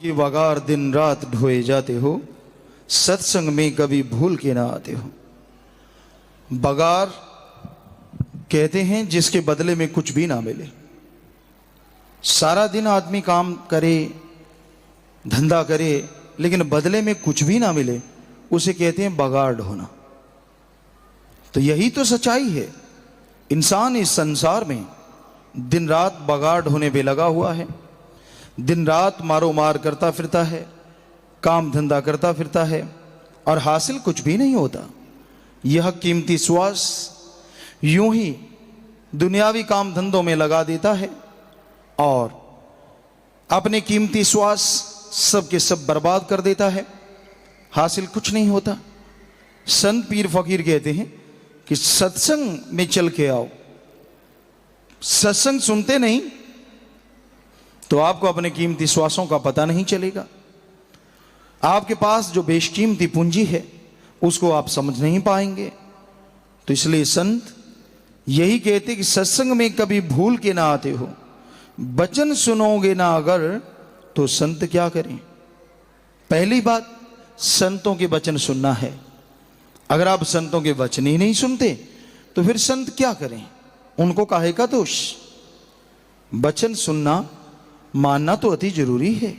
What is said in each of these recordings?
कि वगार दिन रात ढोए जाते हो, सत्संग में कभी भूल के ना आते हो। बगार कहते हैं जिसके बदले में कुछ भी ना मिले। सारा दिन आदमी काम करे, धंधा करे, लेकिन बदले में कुछ भी ना मिले, उसे कहते हैं बगार ढोना। तो यही तो सच्चाई है। इंसान इस संसार में दिन रात बगार ढोने पे लगा हुआ है, दिन रात मारो मार करता फिरता है, काम धंधा करता फिरता है और हासिल कुछ भी नहीं होता। यह कीमती श्वास यूं ही दुनियावी काम धंधों में लगा देता है और अपने कीमती श्वास सब के सब बर्बाद कर देता है, हासिल कुछ नहीं होता। संत पीर फकीर कहते हैं कि सत्संग में चल के आओ। सत्संग सुनते नहीं तो आपको अपने कीमती श्वासों का पता नहीं चलेगा। आपके पास जो बेशकीमती पूंजी है उसको आप समझ नहीं पाएंगे। तो इसलिए संत यही कहते कि सत्संग में कभी भूल के ना आते हो, वचन सुनोगे ना अगर तो संत क्या करें। पहली बात, संतों के वचन सुनना है। अगर आप संतों के वचन ही नहीं सुनते तो फिर संत क्या करें, उनको काहे का दोष। वचन सुनना मानना तो अति जरूरी है।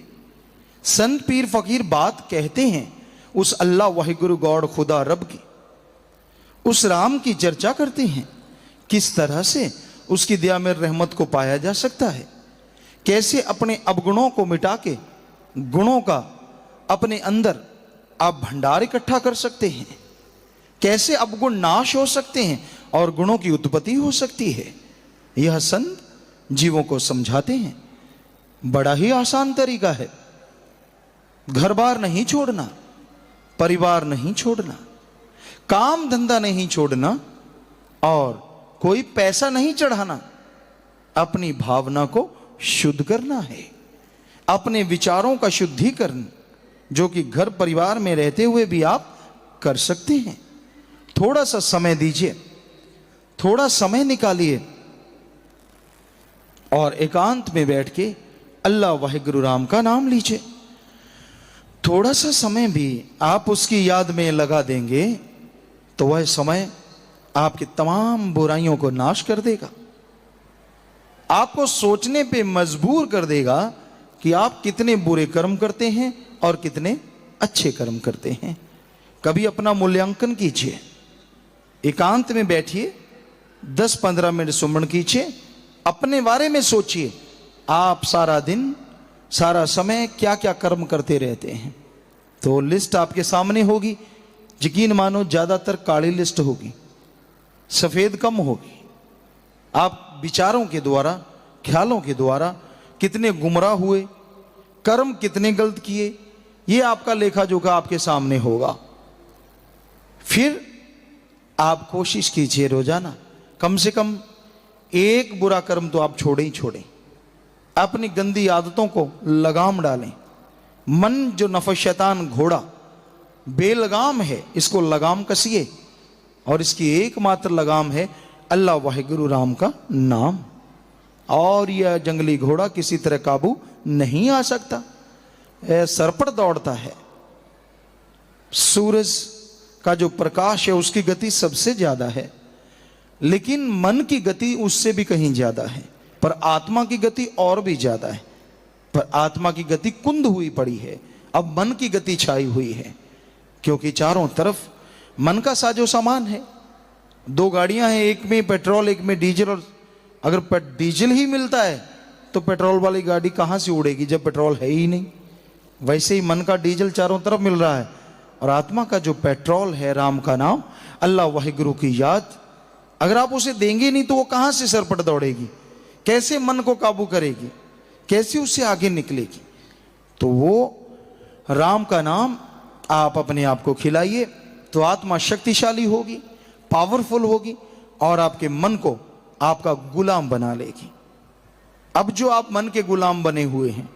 संत पीर फकीर बात कहते हैं उस अल्लाह वाहिगुरु गॉड खुदा रब की, उस राम की चर्चा करते हैं। किस तरह से उसकी दया में रहमत को पाया जा सकता है, कैसे अपने अवगुणों को मिटा के गुणों का अपने अंदर आप भंडार इकट्ठा कर सकते हैं, कैसे अवगुण नाश हो सकते हैं और गुणों की उत्पत्ति हो सकती है। यह संत जीवों को समझाते हैं। बड़ा ही आसान तरीका है। घर बार नहीं छोड़ना, परिवार नहीं छोड़ना, काम धंधा नहीं छोड़ना और कोई पैसा नहीं चढ़ाना। अपनी भावना को शुद्ध करना है, अपने विचारों का शुद्धिकरण, जो कि घर परिवार में रहते हुए भी आप कर सकते हैं। थोड़ा सा समय दीजिए, थोड़ा समय निकालिए और एकांत में बैठ के अल्लाह वाहिगुरु राम का नाम लीजिए। थोड़ा सा समय भी आप उसकी याद में लगा देंगे तो वह समय आपकी तमाम बुराइयों को नाश कर देगा, आपको सोचने पे मजबूर कर देगा कि आप कितने बुरे कर्म करते हैं और कितने अच्छे कर्म करते हैं। कभी अपना मूल्यांकन कीजिए, एकांत में बैठिए, 10-15 मिनट सुमन कीजिए, अपने बारे में सोचिए। आप सारा दिन सारा समय क्या क्या कर्म करते रहते हैं, तो लिस्ट आपके सामने होगी। यकीन मानो ज्यादातर काली लिस्ट होगी, सफेद कम होगी। आप विचारों के द्वारा, ख्यालों के द्वारा कितने गुमराह हुए, कर्म कितने गलत किए, ये आपका लेखा जोखा आपके सामने होगा। फिर आप कोशिश कीजिए रोजाना कम से कम एक बुरा कर्म तो आप छोड़े ही छोड़ें। अपनी गंदी आदतों को लगाम डालें। मन जो नफस शैतान घोड़ा बेलगाम है, इसको लगाम कसिए और इसकी एकमात्र लगाम है अल्लाह वाहिगुरु राम का नाम। और यह जंगली घोड़ा किसी तरह काबू नहीं आ सकता, सर पर दौड़ता है। सूरज का जो प्रकाश है उसकी गति सबसे ज्यादा है, लेकिन मन की गति उससे भी कहीं ज्यादा है। पर आत्मा की गति और भी ज्यादा है। पर आत्मा की गति कुंद हुई पड़ी है, अब मन की गति छाई हुई है, क्योंकि चारों तरफ मन का साजो सामान है। 2 गाड़ियां हैं, एक में पेट्रोल एक में डीजल, और अगर डीजल ही मिलता है तो पेट्रोल वाली गाड़ी कहां से उड़ेगी जब पेट्रोल है ही नहीं। वैसे ही मन का डीजल चारों तरफ मिल रहा है और आत्मा का जो पेट्रोल है राम का नाम, अल्लाह वाहिगुरु की याद, अगर आप उसे देंगे नहीं तो वो कहां से सर पर दौड़ेगी, कैसे मन को काबू करेगी, कैसे उससे आगे निकलेगी। तो वो राम का नाम आप अपने आप को खिलाइए तो आत्मा शक्तिशाली होगी, पावरफुल होगी और आपके मन को आपका गुलाम बना लेगी। अब जो आप मन के गुलाम बने हुए हैं,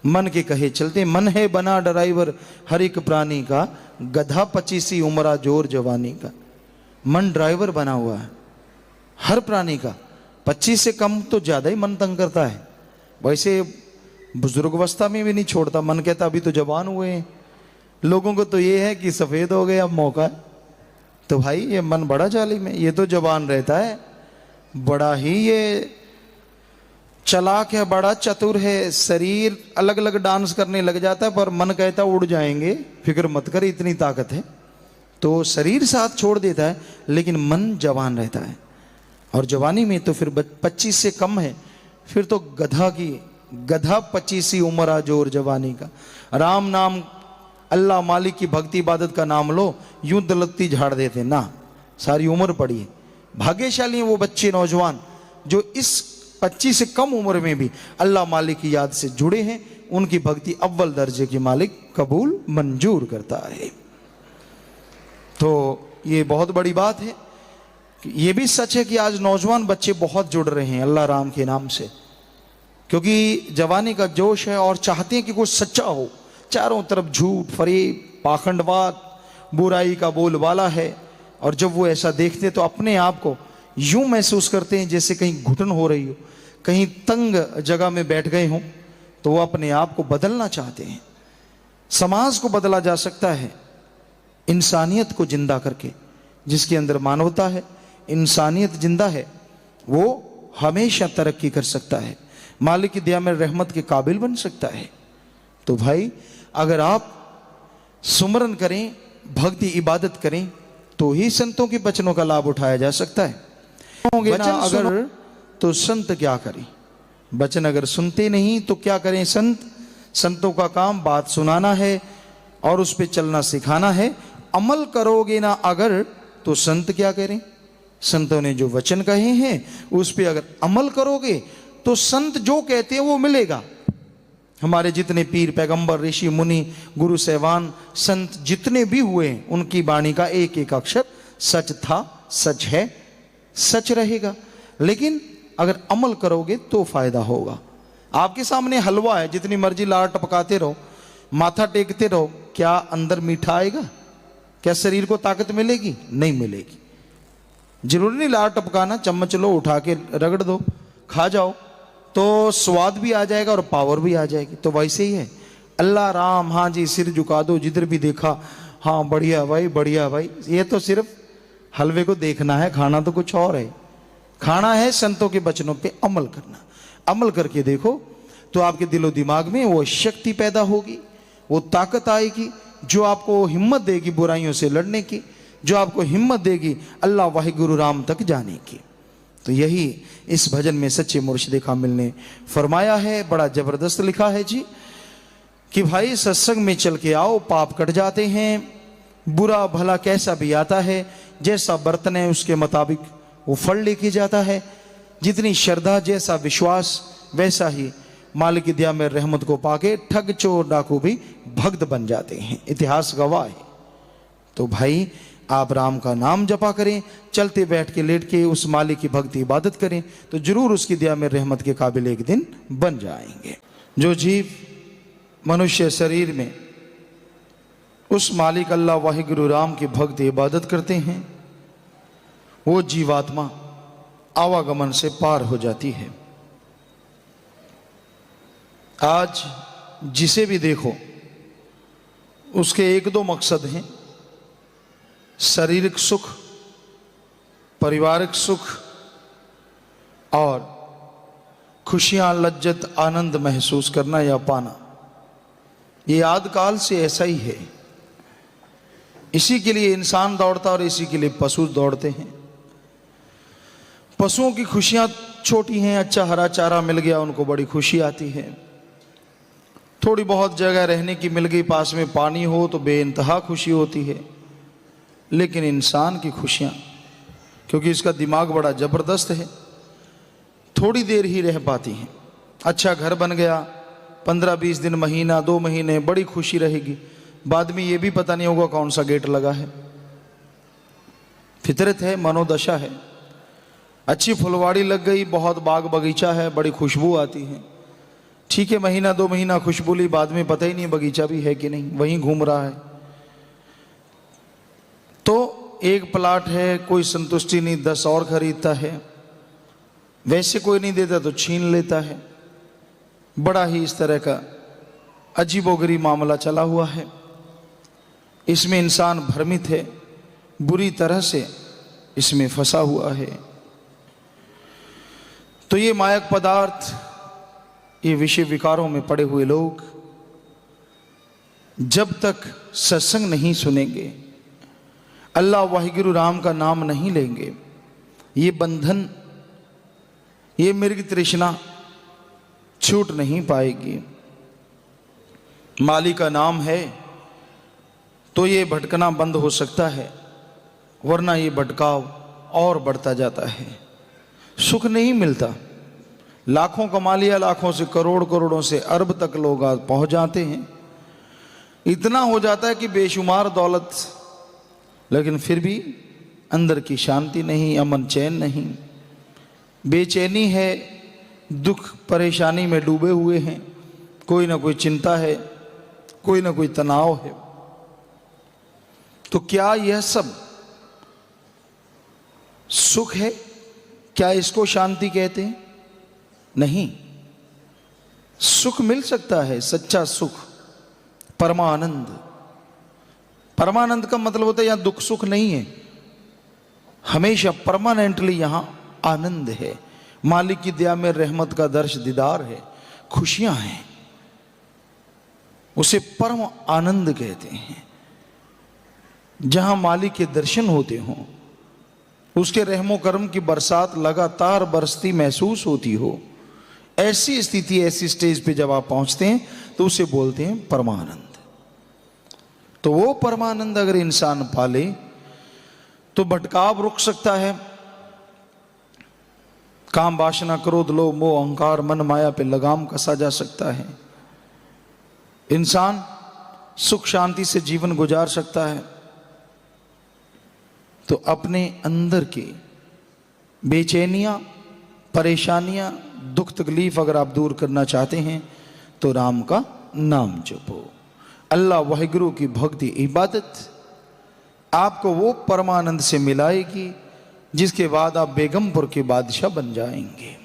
मन के कहे चलते, मन है बना ड्राइवर हर एक प्राणी का, गधा 25 उम्रा जोर जवानी का। मन ड्राइवर बना हुआ है हर प्राणी का। 25 से कम तो ज्यादा ही मन तंग करता है। वैसे बुजुर्ग अवस्था में भी नहीं छोड़ता, मन कहता अभी तो जवान हुए हैं। लोगों को तो ये है कि सफेद हो गए अब मौका है। तो भाई ये मन बड़ा जालिम है, ये तो जवान रहता है, बड़ा ही ये चालाक है, बड़ा चतुर है। शरीर अलग अलग डांस करने लग जाता है पर मन कहता उड़ जाएंगे, फिक्र मत कर, इतनी ताकत है। तो शरीर साथ छोड़ देता है लेकिन मन जवान रहता है। और जवानी में तो फिर 25 से कम है, फिर तो गधा 25 ही उम्र आ जोर जवानी का। राम नाम अल्लाह मालिक की भक्ति इबादत का नाम लो, यूं दलत्ती झाड़ देते ना, सारी उम्र पड़ी है। भाग्यशाली हैं वो बच्चे नौजवान जो इस 25 से कम उम्र में भी अल्लाह मालिक की याद से जुड़े हैं। उनकी भक्ति अव्वल दर्जे की मालिक कबूल मंजूर करता है। तो ये बहुत बड़ी बात है। ये भी सच है कि आज नौजवान बच्चे बहुत जुड़ रहे हैं अल्लाह राम के नाम से, क्योंकि जवानी का जोश है और चाहते हैं कि कुछ सच्चा हो। चारों तरफ झूठ, फरेब, पाखंडवाद, बुराई का बोलबाला है। और जब वो ऐसा देखते तो अपने आप को यूं महसूस करते हैं जैसे कहीं घुटन हो रही हो, कहीं तंग जगह में बैठ गए हों। तो वो अपने आप को बदलना चाहते हैं। समाज को बदला जा सकता है इंसानियत को जिंदा करके। जिसके अंदर मानवता है, इंसानियत जिंदा है, वो हमेशा तरक्की कर सकता है, मालिक की दया में रहमत के काबिल बन सकता है। तो भाई अगर आप सुमरन करें, भक्ति इबादत करें तो ही संतों के वचनों का लाभ उठाया जा सकता है। होंगे ना अगर तो संत क्या करें? वचन अगर सुनते नहीं तो क्या करें संत? संतों का काम बात सुनाना है और उस पर चलना सिखाना है। अमल करोगे ना अगर तो संत क्या करें? संतों ने जो वचन कहे हैं उस पर अगर अमल करोगे तो संत जो कहते हैं वो मिलेगा। हमारे जितने पीर, पैगंबर, ऋषि, मुनि, गुरु सहवान, संत जितने भी हुए हैं उनकी वाणी का एक एक अक्षर सच था, सच है, सच रहेगा। लेकिन अगर अमल करोगे तो फायदा होगा। आपके सामने हलवा है, जितनी मर्जी लार टपकाते रहो, माथा टेकते रहो, क्या अंदर मीठा आएगा? क्या शरीर को ताकत मिलेगी? नहीं मिलेगी। जरूरी नहीं लार टपकाना, चम्मच लो, उठा के रगड़ दो, खा जाओ तो स्वाद भी आ जाएगा और पावर भी आ जाएगी। तो वैसे ही है अल्लाह राम, हाँ जी सिर झुका दो, जिधर भी देखा हाँ बढ़िया भाई बढ़िया भाई। ये तो सिर्फ हलवे को देखना है, खाना तो कुछ और है। खाना है संतों के वचनों पे अमल करना। अमल करके देखो तो आपके दिलो दिमाग में वो शक्ति पैदा होगी, वो ताकत आएगी जो आपको हिम्मत देगी बुराइयों से लड़ने की, जो आपको हिम्मत देगी अल्लाह वाहिगुरु राम तक जाने की। तो यही इस भजन में सच्चे मुर्शिद कामिल ने फरमाया है। बड़ा जबरदस्त लिखा है जी कि भाई सत्संग में चल के आओ, पाप कट जाते हैं। बुरा भला कैसा भी आता है, जैसा बर्तन है उसके मुताबिक वो फल लेके जाता है। जितनी श्रद्धा, जैसा विश्वास, वैसा ही मालिक की दया में रहमत को पाके ठग चोर डाकू भी भक्त बन जाते हैं। इतिहास गवाह है। तो भाई आप राम का नाम जपा करें, चलते बैठ के लेट के उस मालिक की भक्ति इबादत करें तो जरूर उसकी दया में रहमत के काबिल एक दिन बन जाएंगे। जो जीव मनुष्य शरीर में उस मालिक अल्लाह वाहिगुरु राम की भक्ति इबादत करते हैं वो जीवात्मा आवागमन से पार हो जाती है। आज जिसे भी देखो उसके एक दो मकसद हैं, शारीरिक सुख, पारिवारिक सुख और खुशियां, लज्जत, आनंद महसूस करना या पाना। ये आदिकाल से ऐसा ही है। इसी के लिए इंसान दौड़ता और इसी के लिए पशु दौड़ते हैं। पशुओं की खुशियां छोटी हैं, अच्छा हरा चारा मिल गया उनको बड़ी खुशी आती है। थोड़ी बहुत जगह रहने की मिल गई, पास में पानी हो तो बेइंतहा खुशी होती है। लेकिन इंसान की खुशियां, क्योंकि इसका दिमाग बड़ा ज़बरदस्त है, थोड़ी देर ही रह पाती हैं। अच्छा घर बन गया, 15-20 दिन, महीना, 2 महीने बड़ी खुशी रहेगी, बाद में ये भी पता नहीं होगा कौन सा गेट लगा है। फितरत है, मनोदशा है। अच्छी फुलवाड़ी लग गई, बहुत बाग बगीचा है, बड़ी खुशबू आती है। ठीक है, महीना 2 महीना खुशबू ली, बाद में पता ही नहीं बगीचा भी है कि नहीं, वहीं घूम रहा है। तो एक प्लाट है, कोई संतुष्टि नहीं, 10 और खरीदता है। वैसे कोई नहीं देता तो छीन लेता है। बड़ा ही इस तरह का अजीबोगरीब मामला चला हुआ है। इसमें इंसान भ्रमित है, बुरी तरह से इसमें फंसा हुआ है। तो ये मायक पदार्थ, ये विषय विकारों में पड़े हुए लोग जब तक सत्संग नहीं सुनेंगे, अल्लाह वाहिगुरु राम का नाम नहीं लेंगे, ये बंधन, ये मृग तृष्णा छूट नहीं पाएगी। माली का नाम है तो ये भटकना बंद हो सकता है, वरना ये भटकाव और बढ़ता जाता है। सुख नहीं मिलता। लाखों कमा लिया, लाखों से करोड़, करोड़ों से अरब तक लोग आज पहुंच जाते हैं। इतना हो जाता है कि बेशुमार दौलत, लेकिन फिर भी अंदर की शांति नहीं, अमन चैन नहीं, बेचैनी है, दुख परेशानी में डूबे हुए हैं, कोई ना कोई चिंता है, कोई ना कोई तनाव है। तो क्या यह सब सुख है? क्या इसको शांति कहते हैं? नहीं। सुख मिल सकता है, सच्चा सुख, परमानंद। परमानंद का मतलब होता है यहां दुख सुख नहीं है, हमेशा परमानेंटली यहां आनंद है। मालिक की दया में रहमत का दर्श दीदार है, खुशियां हैं, उसे परम आनंद कहते हैं। जहां मालिक के दर्शन होते हों, उसके रहमो करम की बरसात लगातार बरसती महसूस होती हो, ऐसी स्थिति, ऐसी स्टेज पे जब आप पहुंचते हैं तो उसे बोलते हैं परमानंद। तो वो परमानंद अगर इंसान पाले तो भटकाव रुक सकता है। काम वासना क्रोध लोभ मोह अहंकार मन माया पे लगाम कसा जा सकता है। इंसान सुख शांति से जीवन गुजार सकता है। तो अपने अंदर की बेचैनियां, परेशानियां, दुख तकलीफ अगर आप दूर करना चाहते हैं तो राम का नाम जपो। अल्लाह वाहिगुरु की भक्ति इबादत आपको वो परमानंद से मिलाएगी जिसके बाद आप बेगमपुर के बादशाह बन जाएंगे।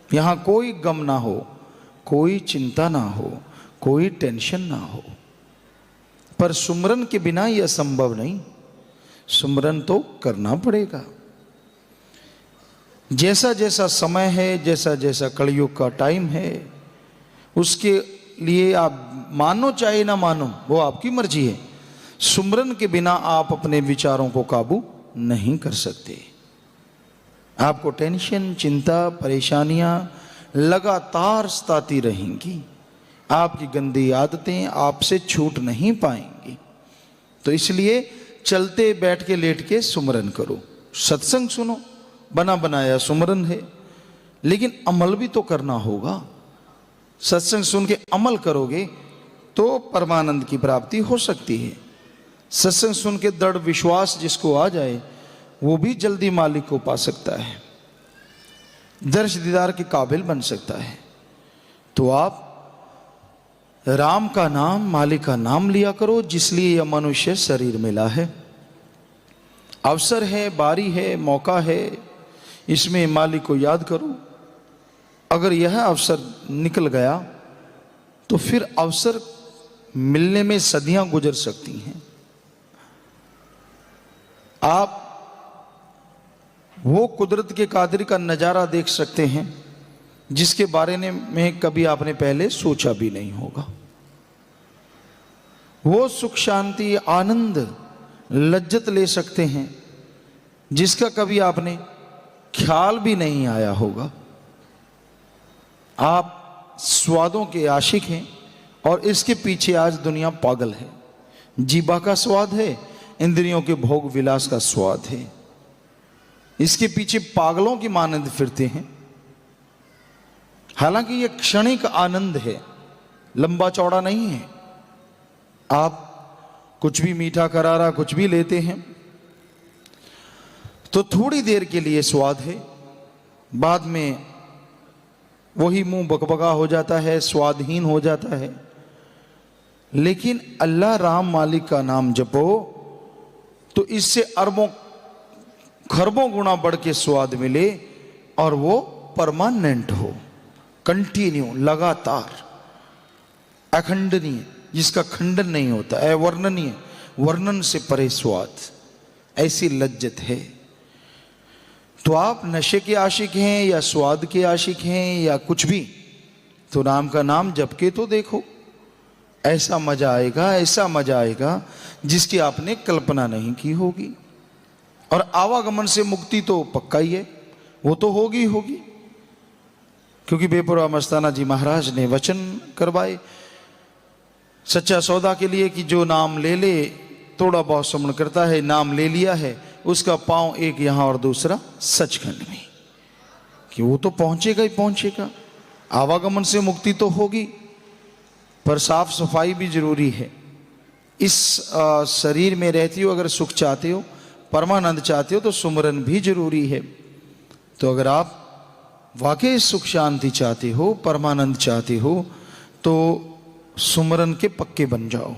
यहाँ कोई गम ना हो, कोई चिंता ना हो, कोई टेंशन ना हो। पर सुमरन के बिना यह संभव नहीं। सुमरन तो करना पड़ेगा। जैसा जैसा समय है, जैसा जैसा कलयुग का टाइम है, उसके लिए आप मानो चाहे ना मानो, वो आपकी मर्जी है। सुमरन के बिना आप अपने विचारों को काबू नहीं कर सकते। आपको टेंशन, चिंता, परेशानियां लगातार सताती रहेंगी। आपकी गंदी आदतें आपसे छूट नहीं पाएंगी। तो इसलिए चलते बैठ के लेट के सुमरन करो, सत्संग सुनो, बना बनाया सुमरन है, लेकिन अमल भी तो करना होगा। सत्संग सुन के अमल करोगे तो परमानंद की प्राप्ति हो सकती है। सत्संग सुन के दृढ़ विश्वास जिसको आ जाए वो भी जल्दी मालिक को पा सकता है, दर्श दीदार के काबिल बन सकता है। तो आप राम का नाम, मालिक का नाम लिया करो, जिसलिए यह मनुष्य शरीर मिला है। अवसर है, बारी है, मौका है, इसमें मालिक को याद करो। अगर यह अवसर निकल गया तो फिर अवसर मिलने में सदियां गुजर सकती हैं। आप वो कुदरत के कादिर का नज़ारा देख सकते हैं जिसके बारे में कभी आपने पहले सोचा भी नहीं होगा। वो सुख शांति आनंद लज्जत ले सकते हैं जिसका कभी आपने ख्याल भी नहीं आया होगा। आप स्वादों के आशिक हैं और इसके पीछे आज दुनिया पागल है। जीभा का स्वाद है, इंद्रियों के भोग विलास का स्वाद है, इसके पीछे पागलों की मानंद फिरते हैं। हालांकि यह क्षणिक आनंद है, लंबा चौड़ा नहीं है। आप कुछ भी मीठा करारा कुछ भी लेते हैं तो थोड़ी देर के लिए स्वाद है, बाद में वही मुंह बकबका हो जाता है, स्वादहीन हो जाता है। लेकिन अल्लाह राम मालिक का नाम जपो तो इससे अरबों खरबों गुना बढ़ के स्वाद मिले और वो परमानेंट हो, कंटिन्यू, लगातार, अखंडनीय, जिसका खंडन नहीं होता, अवर्णनीय, वर्णन से परे स्वाद, ऐसी लज्जत है। तो आप नशे के आशिक हैं या स्वाद के आशिक हैं या कुछ भी, तो राम का नाम जप के तो देखो, ऐसा मजा आएगा, ऐसा मजा आएगा जिसकी आपने कल्पना नहीं की होगी। और आवागमन से मुक्ति तो पक्का ही है, वो तो होगी होगी, क्योंकि बेपरवाह मस्ताना जी महाराज ने वचन करवाए सच्चा सौदा के लिए कि जो नाम ले ले, थोड़ा बहुत सुमरण करता है, नाम ले लिया है, उसका पांव एक यहां और दूसरा सचखंड में, कि वो तो पहुंचेगा ही पहुंचेगा। आवागमन से मुक्ति तो होगी, पर साफ सफाई भी जरूरी है। इस शरीर में रहती हो, अगर सुख चाहते हो, परमानंद चाहते हो, तो सुमरन भी जरूरी है। तो अगर आप वाकई सुख शांति चाहते हो, परमानंद चाहते हो, तो सुमरन के पक्के बन जाओ।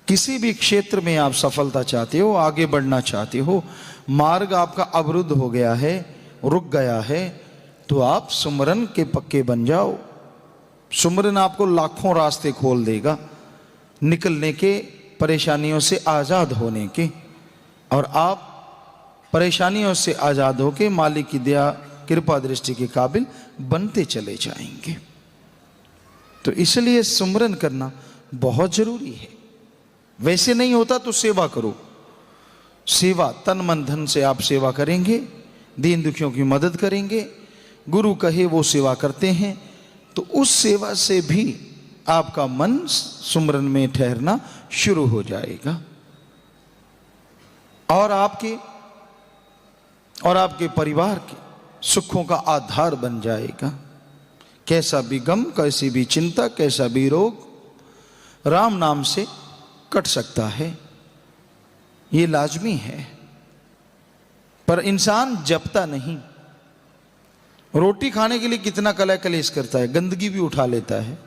किसी भी क्षेत्र में आप सफलता चाहते हो, आगे बढ़ना चाहते हो, मार्ग आपका अवरुद्ध हो गया है, रुक गया है, तो आप सुमरन के पक्के बन जाओ। सुमरन आपको लाखों रास्ते खोल देगा निकलने के, परेशानियों से आज़ाद होने के, और आप परेशानियों से आज़ाद होकर मालिक की दया कृपा दृष्टि के काबिल बनते चले जाएंगे। तो इसलिए सुमरन करना बहुत जरूरी है। वैसे नहीं होता तो सेवा करो, सेवा तन मन धन से आप सेवा करेंगे, दीन दुखियों की मदद करेंगे, गुरु कहे वो सेवा करते हैं, तो उस सेवा से भी आपका मन सुमरन में ठहरना शुरू हो जाएगा, और आपके परिवार के सुखों का आधार बन जाएगा। कैसा भी गम, कैसी भी चिंता, कैसा भी रोग राम नाम से कट सकता है, ये लाजमी है। पर इंसान जपता नहीं। रोटी खाने के लिए कितना कलह कलेश करता है, गंदगी भी उठा लेता है।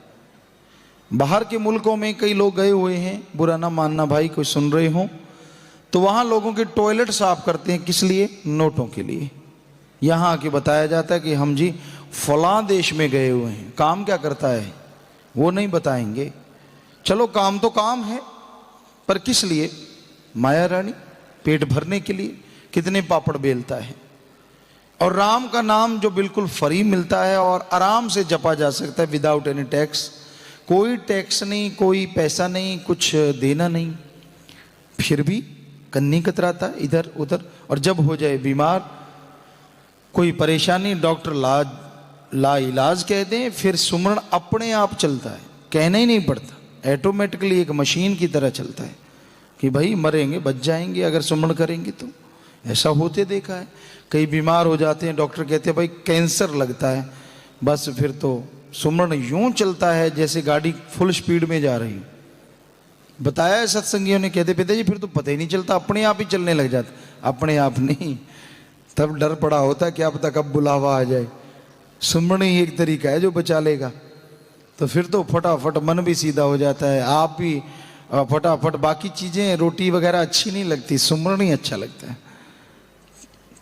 बाहर के मुल्कों में कई लोग गए हुए हैं, बुरा ना मानना भाई, कोई सुन रहे हो, तो वहां लोगों के टॉयलेट साफ करते हैं, किस लिए? नोटों के लिए। यहां आके बताया जाता है कि हम जी फलां देश में गए हुए हैं। काम क्या करता है वो नहीं बताएंगे। चलो काम तो काम है, पर किस लिए? माया रानी, पेट भरने के लिए कितने पापड़ बेलता है। और राम का नाम जो बिल्कुल फ्री मिलता है और आराम से जपा जा सकता है, विदाउट एनी टैक्स, कोई टैक्स नहीं, कोई पैसा नहीं, कुछ देना नहीं, फिर भी कन्नी कतराता इधर उधर। और जब हो जाए बीमार, कोई परेशानी, डॉक्टर ला इलाज कह दें, फिर सुमरण अपने आप चलता है, कहना ही नहीं पड़ता, ऑटोमेटिकली एक मशीन की तरह चलता है कि भाई मरेंगे बच जाएंगे अगर सुमरण करेंगे तो। ऐसा होते देखा है। कई बीमार हो जाते हैं, डॉक्टर कहते हैं भाई कैंसर लगता है, बस फिर तो सुमरण यूं चलता है जैसे गाड़ी फुल स्पीड में जा रही। बताया है सत्संगियों ने, कहते पिताजी फिर तो पता ही नहीं चलता, अपने आप ही चलने लग जाता। अपने आप नहीं, तब डर पड़ा होता कि अब तक अब बुलावा आ जाए। सुमरण ही एक तरीका है जो बचा लेगा, तो फिर तो फटाफट मन भी सीधा हो जाता है, आप भी फटाफट। बाकी चीजें रोटी वगैरह अच्छी नहीं लगती, सुमरण ही अच्छा लगता है।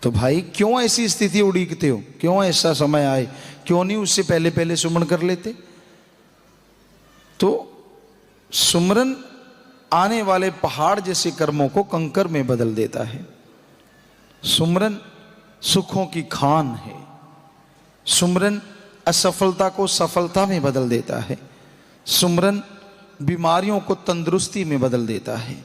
तो भाई क्यों ऐसी स्थिति उड़ीकते हो, क्यों ऐसा समय आए, क्यों नहीं उससे पहले पहले सुमरण कर लेते? तो सुमरण आने वाले पहाड़ जैसे कर्मों को कंकर में बदल देता है। सुमरन सुखों की खान है। सुमरन असफलता को सफलता में बदल देता है। सुमरन बीमारियों को तंदुरुस्ती में बदल देता है।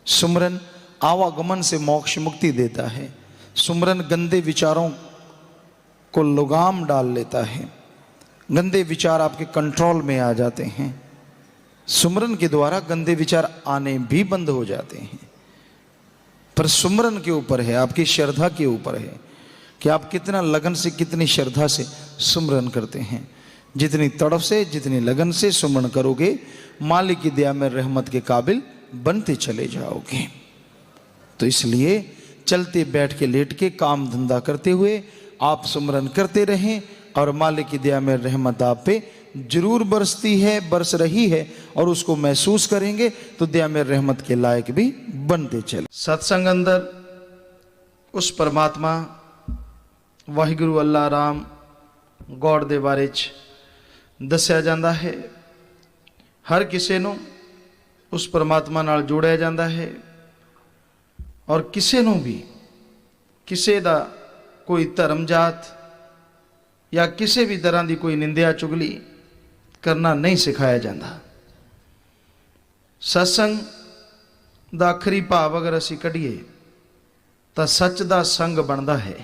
सुमरन आवागमन से मोक्ष मुक्ति देता है। सुमरन गंदे विचारों को लगाम डाल लेता है। गंदे विचार आपके कंट्रोल में आ जाते हैं। सुमरन के द्वारा गंदे विचार आने भी बंद हो जाते हैं। पर सुमरन के ऊपर है, आपकी श्रद्धा के ऊपर है कि आप कितना लगन से, कितनी श्रद्धा से सुमरन करते हैं। जितनी तड़फ से, जितनी लगन से सुमरन करोगे, मालिक की दया में रहमत के काबिल बनते चले जाओगे। तो इसलिए चलते, बैठ के, लेट के, काम धंधा करते हुए आप सुमरन करते रहें और मालिक की दया में रहमत आप पे जरूर बरसती है, बरस रही है, और उसको महसूस करेंगे तो दया में रहमत के लायक भी बनते चले। सत्संग अंदर उस परमात्मा वाहिगुरु अल्लाह राम गॉड दे बारे च दस्या जाता है। हर किसी नूं उस परमात्मा नाल जोड़िया जाता है और किसी नूं भी किसी दा कोई धर्म जात या किसी भी तरह की कोई निंदिया चुगली करना नहीं सिखाया जाता। सत्संग दा आखरी भाव अगर असी कढ़िए तो सच दा संग बनता है।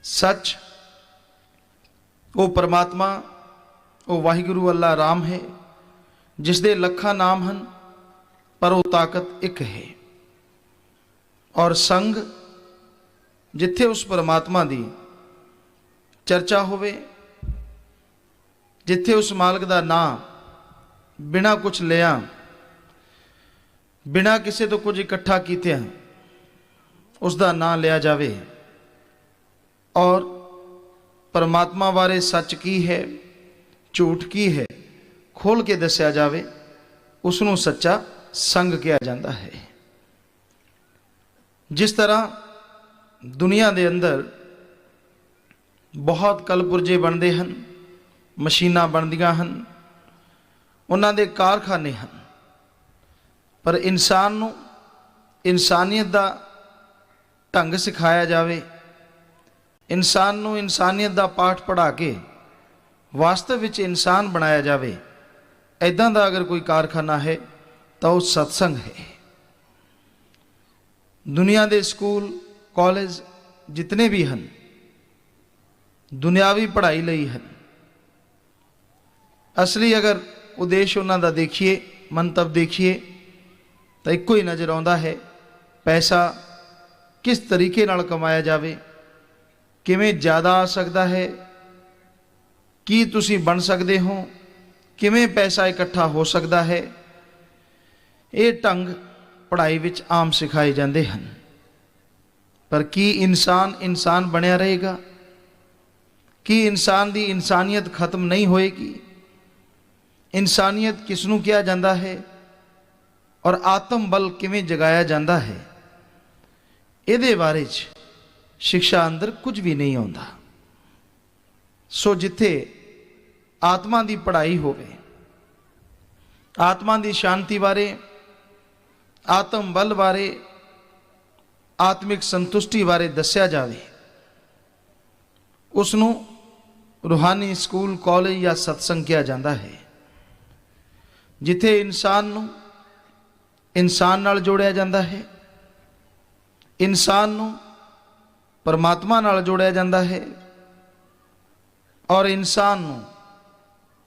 सच वो परमात्मा वो वाहिगुरु अल्लाह राम है जिसदे लखा नाम हैं पर वो ताकत एक है। और संग जिथे उस परमात्मा की चर्चा होवे, जिथे उस मालिक का नाम बिना कुछ लिया बिना किसी तो कुछ इकट्ठा कीतिया उसका नाम लिया जावे और परमात्मा बारे सच की है झूठ की है खोल के दसिया जावे, उसनों सच्चा संग कहा जाता है। जिस तरह दुनिया के अंदर बहुत कलपुरजे बनते हैं, मशीनां बनदियां हैं, उन्हां दे कारखाने हैं, पर इंसान नूं इंसानियत दा ढंग सिखाया जावे, इंसान नूं इंसानियत दा पाठ पढ़ा के वास्तव विच इंसान बनाया जावे, ऐदां दा अगर कोई कारखाना है तो वो सत्संग है। दुनिया के स्कूल कॉलेज जितने भी हैं दुनियावी पढ़ाई लई हैं। असली अगर उद्देश्य उन्हां दा देखिए, मंतव देखिए तो एको ही नज़र आता है, पैसा किस तरीके नाल कमाया जाए, किवें ज़्यादा आ सकता है, की तुसी बन सकते हो, किवें पैसा इकट्ठा हो सकता है। ये ढंग पढ़ाई विच आम सिखाए जाते हैं। पर की इंसान इंसान बनया रहेगा? कि इंसान की इंसानियत खत्म नहीं होएगी? इंसानियत किसनों कहा जाता है और आत्म बल किवें जगाया जाता है, इहदे बारे च शिक्षा अंदर कुछ भी नहीं आता। सो जिथे आत्मा की पढ़ाई होवे, आत्मा की शांति बारे, आत्म बल बारे, आत्मिक संतुष्टि बारे दस्या जाए, उसनों रूहानी स्कूल कॉलेज या सत्संग कहा जाता है। जिथे इंसान नूं इंसान नाल जोड़िया जाता है, इंसान नूं परमात्मा नाल जोड़िया जाता है और इंसान नूं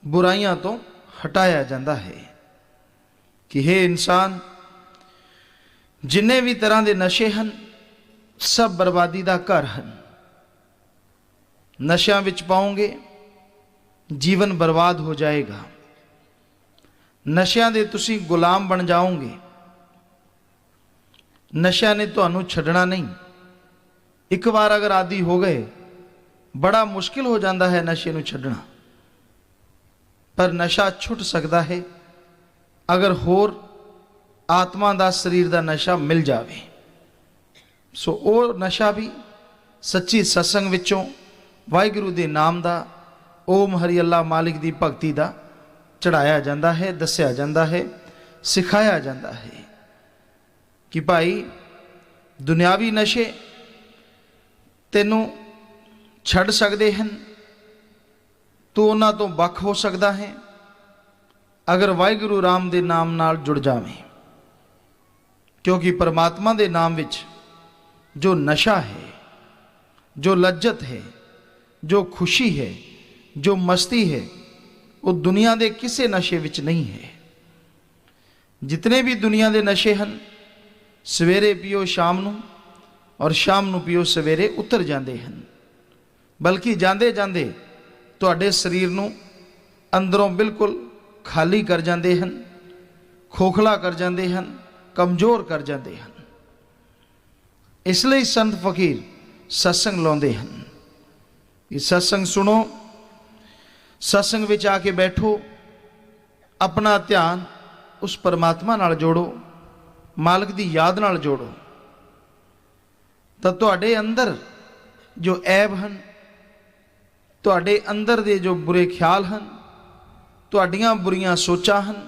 बुराइयां तो हटाया जाता है। कि हे इंसान, जिन्ने भी तरह के नशे हैं सब बर्बादी का घर हैं। नशियां विच पाओगे जीवन बर्बाद हो जाएगा, नशियां दे तुसी गुलाम बन जाओगे, नशिया ने तुहानू छड्डना नहीं। एक बार अगर आदि हो गए बड़ा मुश्किल हो जाता है नशे नू छड्डना, पर नशा छुट सकता है अगर होर आत्मा दा शरीर दा नशा मिल जाए। सो वो नशा भी सच्ची सत्संग विचों वाहिगुरु दे नाम दा ओम हरि अल्लाह मालिक दी भगती दा चढ़ाया जाता है, दस्या जाता है, सिखाया जाता है। कि भाई दुनियावी नशे तेनू छड़ सकते हैं, तू उन्हां तो बख हो सकता है अगर वाहिगुरु राम दे नाम नाल जुड़ जावे। क्योंकि परमात्मा दे नाम विच जो नशा है, जो लज्जत है, जो खुशी है, जो मस्ती है, वो दुनिया के किसी नशे विच नहीं है। जितने भी दुनिया के नशे हैं सवेरे पियो शाम नू और शाम नू पियो सवेरे उतर जाते हैं, बल्कि जाते जाते तुहाडे शरीर नू अंदरों बिल्कुल खाली कर जाते हैं, खोखला कर जाते हैं, कमज़ोर कर जाते हैं। इसलिए संत फकीर सत्संग लाउंदे हैं कि सत्संग सुनो, सत्संग विच आके बैठो, अपना ध्यान उस परमात्मा नाल जोड़ो, मालिक दी याद नाल जोड़ो, तो तुहाडे अंदर जो ऐब हैं ਤੁਹਾਡੇ ਅੰਦਰ ਦੇ ਜੋ ਬੁਰੇ ਖਿਆਲ ਹਨ, ਤੁਹਾਡੀਆਂ ਬੁਰੀਆਂ ਸੋਚਾਂ ਹਨ,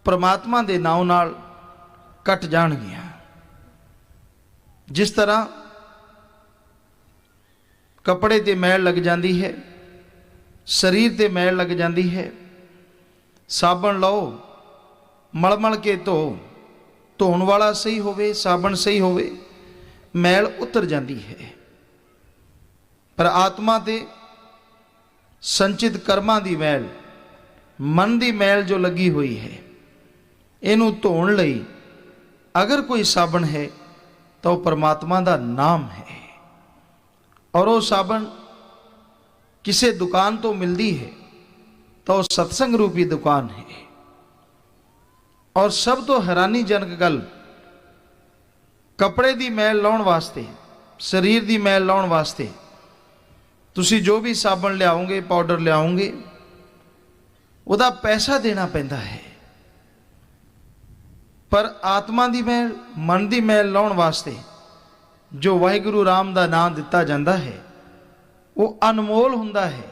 ਪਰਮਾਤਮਾ ਦੇ ਨਾਮ ਨਾਲ ਕੱਟ ਜਾਣਗੀਆਂ। ਜਿਸ ਤਰ੍ਹਾਂ ਕੱਪੜੇ ਤੇ ਮੈਲ ਲੱਗ ਜਾਂਦੀ ਹੈ, ਸਰੀਰ ਤੇ ਮੈਲ ਲੱਗ ਜਾਂਦੀ ਹੈ, ਸਾਬਣ ਲਓ, ਮਲ ਮਲ ਕੇ ਧੋ, ਧੋਣ ਵਾਲਾ ਸਹੀ ਹੋਵੇ, ਸਾਬਣ ਸਹੀ ਹੋਵੇ, ਮੈਲ ਉਤਰ ਜਾਂਦੀ ਹੈ। ਪਰ ਆਤਮਾ ਤੇ ਸੰਚਿਤ ਕਰਮਾਂ ਦੀ ਮੈਲ, ਮਨ ਦੀ ਮੈਲ ਜੋ ਲੱਗੀ ਹੋਈ ਹੈ, ਇਹਨੂੰ ਧੋਣ ਲਈ ਅਗਰ ਕੋਈ ਸਾਬਣ ਹੈ ਤਾਂ ਉਹ ਪਰਮਾਤਮਾ ਦਾ ਨਾਮ ਹੈ। ਔਰ ਉਹ ਸਾਬਣ ਕਿਸੇ ਦੁਕਾਨ ਤੋਂ ਮਿਲਦੀ ਹੈ ਤਾਂ ਉਹ ਸਤਸੰਗ ਰੂਪੀ ਦੁਕਾਨ ਹੈ। ਔਰ ਸਭ ਤੋਂ ਹੈਰਾਨੀਜਨਕ ਗੱਲ, ਕੱਪੜੇ ਦੀ ਮੈਲ ਲਾਉਣ ਵਾਸਤੇ, ਸਰੀਰ ਦੀ ਮੈਲ ਲਾਉਣ ਵਾਸਤੇ ਤੁਸੀਂ ਜੋ ਵੀ ਸਾਬਣ ਲਿਆਓਗੇ, ਪਾਊਡਰ ਲਿਆਓਗੇ, ਉਹਦਾ ਪੈਸਾ ਦੇਣਾ ਪੈਂਦਾ ਹੈ। ਪਰ ਆਤਮਾ ਦੀ ਮੈਲ, ਮਨ ਦੀ ਮੈਲ ਲਾਉਣ ਵਾਸਤੇ ਜੋ ਵਾਹਿਗੁਰੂ ਰਾਮ ਦਾ ਨਾਮ ਦਿੱਤਾ ਜਾਂਦਾ ਹੈ, ਉਹ ਅਨਮੋਲ ਹੁੰਦਾ ਹੈ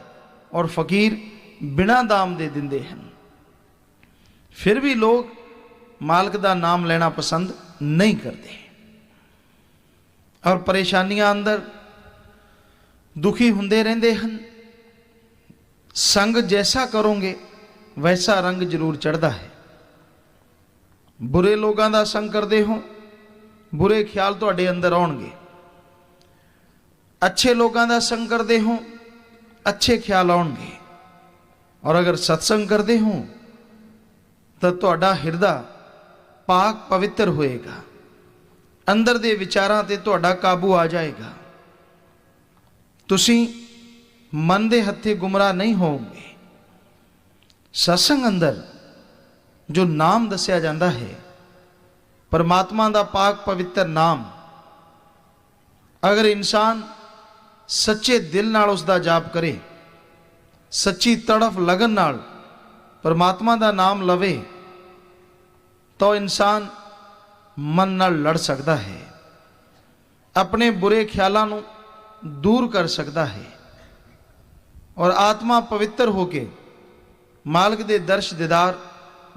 ਔਰ ਫਕੀਰ ਬਿਨਾਂ ਦਾਮ ਦੇ ਦਿੰਦੇ ਹਨ। ਫਿਰ ਵੀ ਲੋਕ ਮਾਲਕ ਦਾ ਨਾਮ ਲੈਣਾ ਪਸੰਦ ਨਹੀਂ ਕਰਦੇ ਔਰ ਪਰੇਸ਼ਾਨੀਆਂ ਅੰਦਰ ਦੁਖੀ ਹੁੰਦੇ ਰਹਿੰਦੇ ਹਨ। ਸੰਗ ਜੈਸਾ ਕਰੋਗੇ ਵੈਸਾ ਰੰਗ ਜ਼ਰੂਰ ਚੜ੍ਹਦਾ ਹੈ। ਬੁਰੇ ਲੋਕਾਂ ਦਾ ਸੰਗ ਕਰਦੇ ਹੋ, ਬੁਰੇ ਖਿਆਲ ਤੁਹਾਡੇ ਅੰਦਰ ਆਉਣਗੇ। ਅੱਛੇ ਲੋਕਾਂ ਦਾ ਸੰਗ ਕਰਦੇ ਹੋ, ਅੱਛੇ ਖਿਆਲ ਆਉਣਗੇ। ਔਰ ਅਗਰ ਸਤਸੰਗ ਕਰਦੇ ਹੋ ਤਾਂ ਤੁਹਾਡਾ ਹਿਰਦਾ ਪਾਕ ਪਵਿੱਤਰ ਹੋਏਗਾ, ਅੰਦਰ ਦੇ ਵਿਚਾਰਾਂ ਤੇ ਤੁਹਾਡਾ ਕਾਬੂ ਆ ਜਾਏਗਾ। ਤੁਸੀਂ ਮਨ ਦੇ ਹੱਥੇ ਗੁੰਮਰਾਹ ਨਹੀਂ ਹੋਵੋਗੇ। ਸਤਸੰਗ ਅੰਦਰ ਜੋ ਨਾਮ ਦੱਸਿਆ ਜਾਂਦਾ ਹੈ, ਪਰਮਾਤਮਾ ਦਾ ਪਾਕ ਪਵਿੱਤਰ ਨਾਮ, ਅਗਰ ਇਨਸਾਨ ਸੱਚੇ ਦਿਲ ਨਾਲ ਉਸ ਦਾ ਜਾਪ ਕਰੇ, ਸੱਚੀ ਤੜਫ ਲਗਨ ਨਾਲ ਪਰਮਾਤਮਾ ਦਾ ਨਾਮ ਲਵੇ, ਤਾਂ ਇਨਸਾਨ ਮਨ ਨਾਲ ਲੜ ਸਕਦਾ ਹੈ, ਆਪਣੇ ਬੁਰੇ ਖਿਆਲਾਂ ਨੂੰ ਦੂਰ ਕਰ ਸਕਦਾ ਹੈ ਔਰ ਆਤਮਾ ਪਵਿੱਤਰ ਹੋ ਕੇ ਮਾਲਕ ਦੇ ਦਰਸ਼ ਦੀਦਾਰ,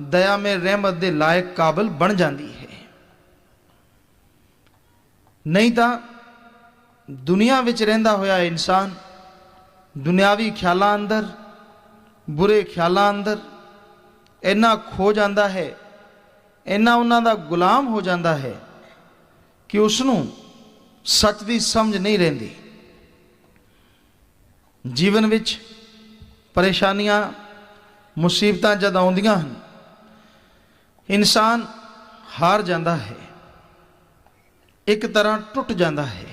ਦਇਆ ਮੇ ਰਹਿਮਤ ਦੇ ਲਾਇਕ ਕਾਬਲ ਬਣ ਜਾਂਦੀ ਹੈ। ਨਹੀਂ ਤਾਂ ਦੁਨੀਆ ਵਿੱਚ ਰਹਿੰਦਾ ਹੋਇਆ ਇਨਸਾਨ ਦੁਨਿਆਵੀ ਖਿਆਲਾਂ ਅੰਦਰ, ਬੁਰੇ ਖਿਆਲਾਂ ਅੰਦਰ ਇੰਨਾ ਖੋ ਜਾਂਦਾ ਹੈ, ਇੰਨਾ ਉਹਨਾਂ ਦਾ ਗੁਲਾਮ ਹੋ ਜਾਂਦਾ ਹੈ ਕਿ ਉਸ ਨੂੰ ਸੱਚ ਦੀ ਸਮਝ ਨਹੀਂ ਰਹਿੰਦੀ। ਜੀਵਨ ਵਿੱਚ ਪਰੇਸ਼ਾਨੀਆਂ, ਮੁਸੀਬਤਾਂ ਜਦ ਆਉਂਦੀਆਂ ਹਨ, ਇਨਸਾਨ ਹਾਰ ਜਾਂਦਾ ਹੈ, ਇੱਕ ਤਰ੍ਹਾਂ ਟੁੱਟ ਜਾਂਦਾ ਹੈ।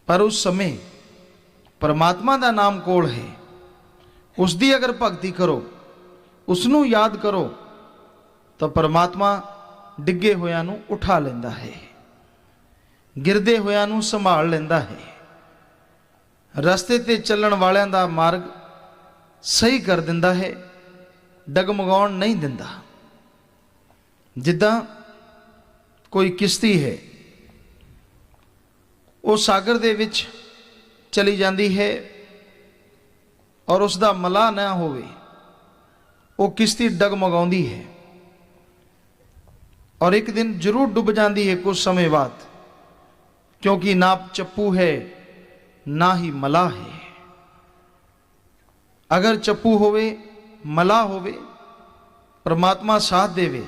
ਪਰ ਉਸ ਸਮੇਂ ਪਰਮਾਤਮਾ ਦਾ ਨਾਮ ਕੋਲ ਹੈ, ਉਸ ਦੀ ਅਗਰ ਭਗਤੀ ਕਰੋ, ਉਸ ਨੂੰ ਯਾਦ ਕਰੋ, ਤਾਂ ਪਰਮਾਤਮਾ ਡਿੱਗੇ ਹੋਇਆਂ ਨੂੰ ਉਠਾ ਲੈਂਦਾ ਹੈ, ਗਿਰਦੇ ਹੋਇਆਂ ਨੂੰ ਸੰਭਾਲ ਲੈਂਦਾ ਹੈ, ਰਸਤੇ ਤੇ ਚੱਲਣ ਵਾਲਿਆਂ ਦਾ ਮਾਰਗ ਸਹੀ ਕਰ ਦਿੰਦਾ ਹੈ, ਡਗਮਗਾਉਣ ਨਹੀਂ ਦਿੰਦਾ। ਜਿੱਦਾਂ ਕੋਈ ਕਿਸ਼ਤੀ ਹੈ, ਉਹ ਸਾਗਰ ਦੇ ਵਿੱਚ ਚਲੀ ਜਾਂਦੀ ਹੈ ਔਰ ਉਸ ਦਾ ਮਲਾਹ ਨਾ ਹੋਵੇ, ਉਹ ਕਿਸ਼ਤੀ ਡਗਮਗਾਉਂਦੀ ਹੈ ਔਰ ਇੱਕ ਦਿਨ ਜ਼ਰੂਰ ਡੁੱਬ ਜਾਂਦੀ ਹੈ ਕੁਝ ਸਮੇਂ ਬਾਅਦ, ਕਿਉਂਕਿ ਨਾ ਚੱਪੂ ਹੈ ਨਾ ਹੀ ਮਲਾਹ ਹੈ। ਅਗਰ ਚੱਪੂ ਹੋਵੇ, ਮਲਾਹ ਹੋਵੇ, ਪਰਮਾਤਮਾ ਸਾਥ ਦੇਵੇ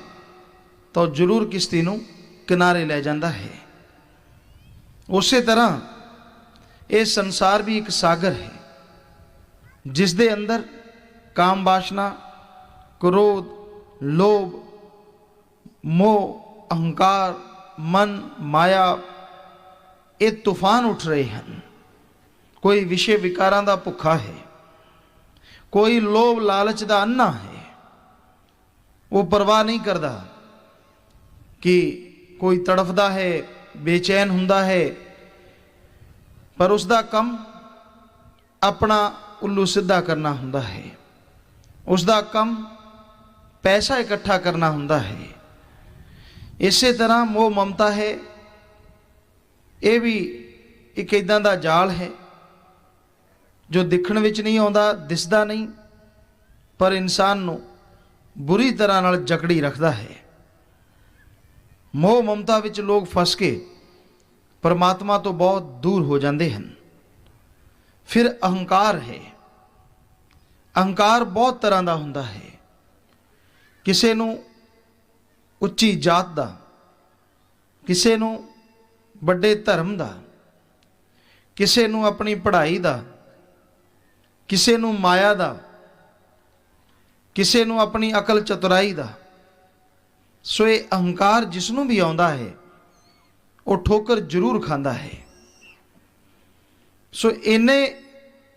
ਤਾਂ ਜ਼ਰੂਰ ਕਿਸ਼ਤੀ ਨੂੰ ਕਿਨਾਰੇ ਲੈ ਜਾਂਦਾ ਹੈ। ਉਸੇ ਤਰ੍ਹਾਂ ਇਹ ਸੰਸਾਰ ਵੀ ਇੱਕ ਸਾਗਰ ਹੈ, ਜਿਸ ਦੇ ਅੰਦਰ ਕਾਮ ਵਾਸ਼ਨਾ, ਕ੍ਰੋਧ, ਲੋਭ, ਮੋਹ, ਅਹੰਕਾਰ, ਮਨ, ਮਾਇਆ, ਇਹ ਤੂਫਾਨ ਉੱਠ ਰਹੇ ਹਨ। ਕੋਈ ਵਿਸ਼ੇ ਵਿਕਾਰਾਂ ਦਾ ਭੁੱਖਾ ਹੈ, ਕੋਈ ਲੋਭ ਲਾਲਚ ਦਾ ਅੰਨਾ ਹੈ। ਉਹ ਪਰਵਾਹ ਨਹੀਂ ਕਰਦਾ ਕਿ ਕੋਈ ਤੜਫਦਾ ਹੈ, ਬੇਚੈਨ ਹੁੰਦਾ ਹੈ, ਪਰ ਉਸ ਦਾ ਕੰਮ ਆਪਣਾ ਉੱਲੂ ਸਿੱਧਾ ਕਰਨਾ ਹੁੰਦਾ ਹੈ, ਉਸ ਦਾ ਕੰਮ ਪੈਸਾ ਇਕੱਠਾ ਕਰਨਾ ਹੁੰਦਾ ਹੈ। ਇਸੇ ਤਰ੍ਹਾਂ ਮੋਹ ਮਮਤਾ ਹੈ, ਇਹ ਵੀ ਇੱਕ ਇਦਾਂ ਦਾ ਜਾਲ ਹੈ जो दिखण विच नहीं आउंदा, दिसदा नहीं, पर इंसान नूं बुरी तरह नाल जकड़ी रखदा है। मोह ममता विच लोग फस के परमात्मा तो बहुत दूर हो जाते हैं। फिर अहंकार है। अहंकार बहुत तरह का हुंदा है। किसी नूं उच्ची जात दा, किसी नूं बड़े धर्म दा, किसी नूं अपनी पढ़ाई दा, किसी नूं माया दा, किसी नूं अपनी अकल चतुराई दा। सो ये अहंकार जिसनों भी आउंदा है वो ठोकर जरूर खांदा है। सो इन्ने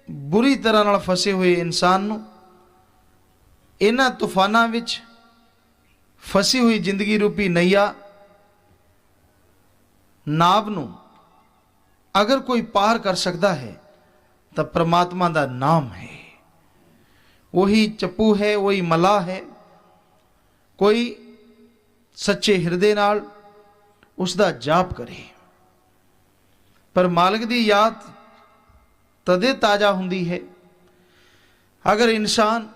बुरी तरह नाल फसे हुए इंसान नूं इन्हां तूफानां विच फसी हुई जिंदगी रूपी नैया नाव नूं अगर कोई पार कर सकता है तो परमात्मा का नाम है। वही चप्पू है, वही मलाह है। कोई सच्चे हिरदे नाल उसका जाप करे। पर मालिक की याद तदे ताज़ा हुंदी है अगर इंसान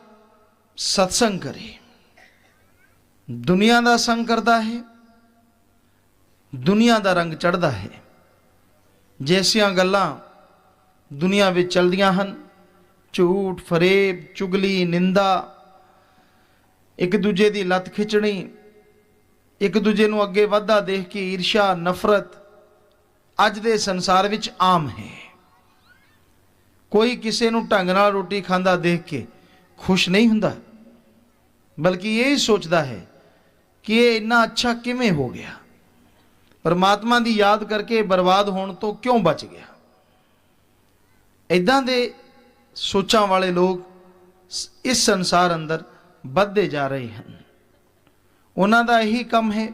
सत्संग करे। दुनिया का संग करता है, दुनिया का रंग चढ़ता है। जैसियां गल्लां दुनिया में चलदियां हन, झूठ, फरेब, चुगली, निंदा, एक दूजे की लत खिंचनी, एक दूजे नूं अगे वधदा देख के ईर्ष्या, नफरत अज दे संसार विच आम है। कोई किसी नूं ढंग नाल रोटी खांदा देख के खुश नहीं हुंदा, बल्कि यही सोचता है कि ये इन्ना अच्छा किवें हो गया, परमात्मा की याद करके बर्बाद होने तो क्यों बच गया। इदां दे सोचां वाले लोग इस संसार अंदर बढ़ते जा रहे हैं। उन्हां दा यही कम है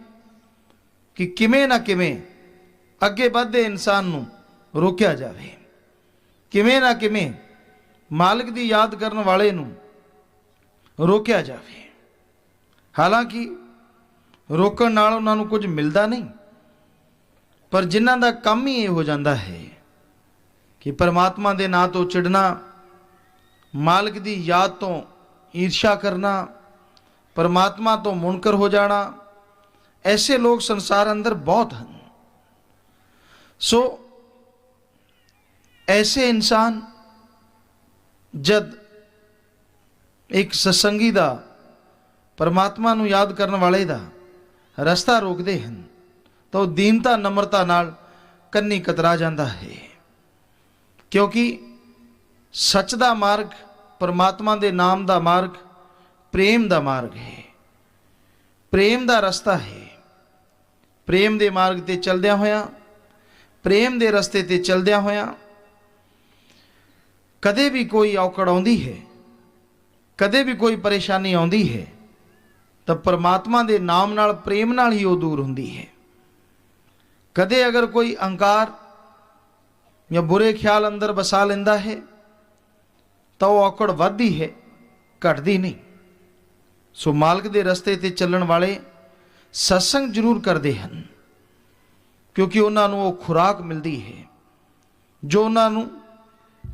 कि किवें ना किवें अगे बढ़ते इंसान नूं रोकिया जाए, किवें ना किवें मालिक की याद करने वाले नूं रोकिया जाए। हालांकि रोकण नाल उन्हां नूं कुछ मिलता नहीं, पर जिन्हां दा काम ही ये हो जाता है कि परमात्मा दे नां तो चिड़ना, मालिक की याद तो ईर्ष्या करना, परमात्मा तो मुनकर हो जाना, ऐसे लोग संसार अंदर बहुत हैं। सो ऐसे इंसान जद एक सत्संगी दा, परमात्मा नूं याद करने वाले दा रास्ता रोकते हैं तो दीनता नम्रता नाल कन्नी कतरा जाता है। क्योंकि सच दा मार्ग, परमात्मा दे नाम दा मार्ग प्रेम दा मार्ग है, प्रेम दा रास्ता है। प्रेम दे मार्ग ते चलदियां होया, प्रेम दे रस्ते ते चलदियां होया कदे भी कोई औकड़ आउंदी है, कदे भी कोई परेशानी आउंदी है तो परमात्मा दे नाम नाल, प्रेम नाल ही वो दूर हुंदी है। कदे अगर कोई अहंकार या बुरे ख्याल अंदर बसा लेंदा है तो वो औकड़ वधदी है, घटदी नहीं। सो मालिक दे रस्ते ते चलण वाले सत्संग जरूर करते हैं, क्योंकि उन्हां नूं वो खुराक मिलती है जो उन्हां नूं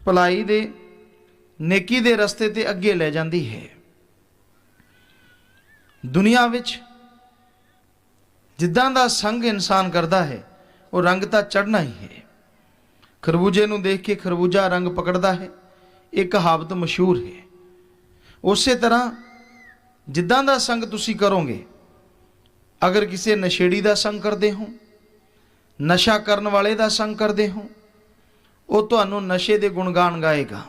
भलाई दे, नेकी दे रस्ते ते अगे ले जाती है। दुनिया विच जिद्दां दा संग इंसान करता है वो रंग तां चढ़ना ही है। खरबूजे नूं देख के खरबूजा रंग पकड़ता है, एक कहावत मशहूर है। उस तरह जिद्दां दा संग तुसी करोगे, अगर किसी नशेड़ी दा संग करते हो, नशा करने वाले दा संग करते हो, वो तुहानूं नशे दे गुणगान गाएगा,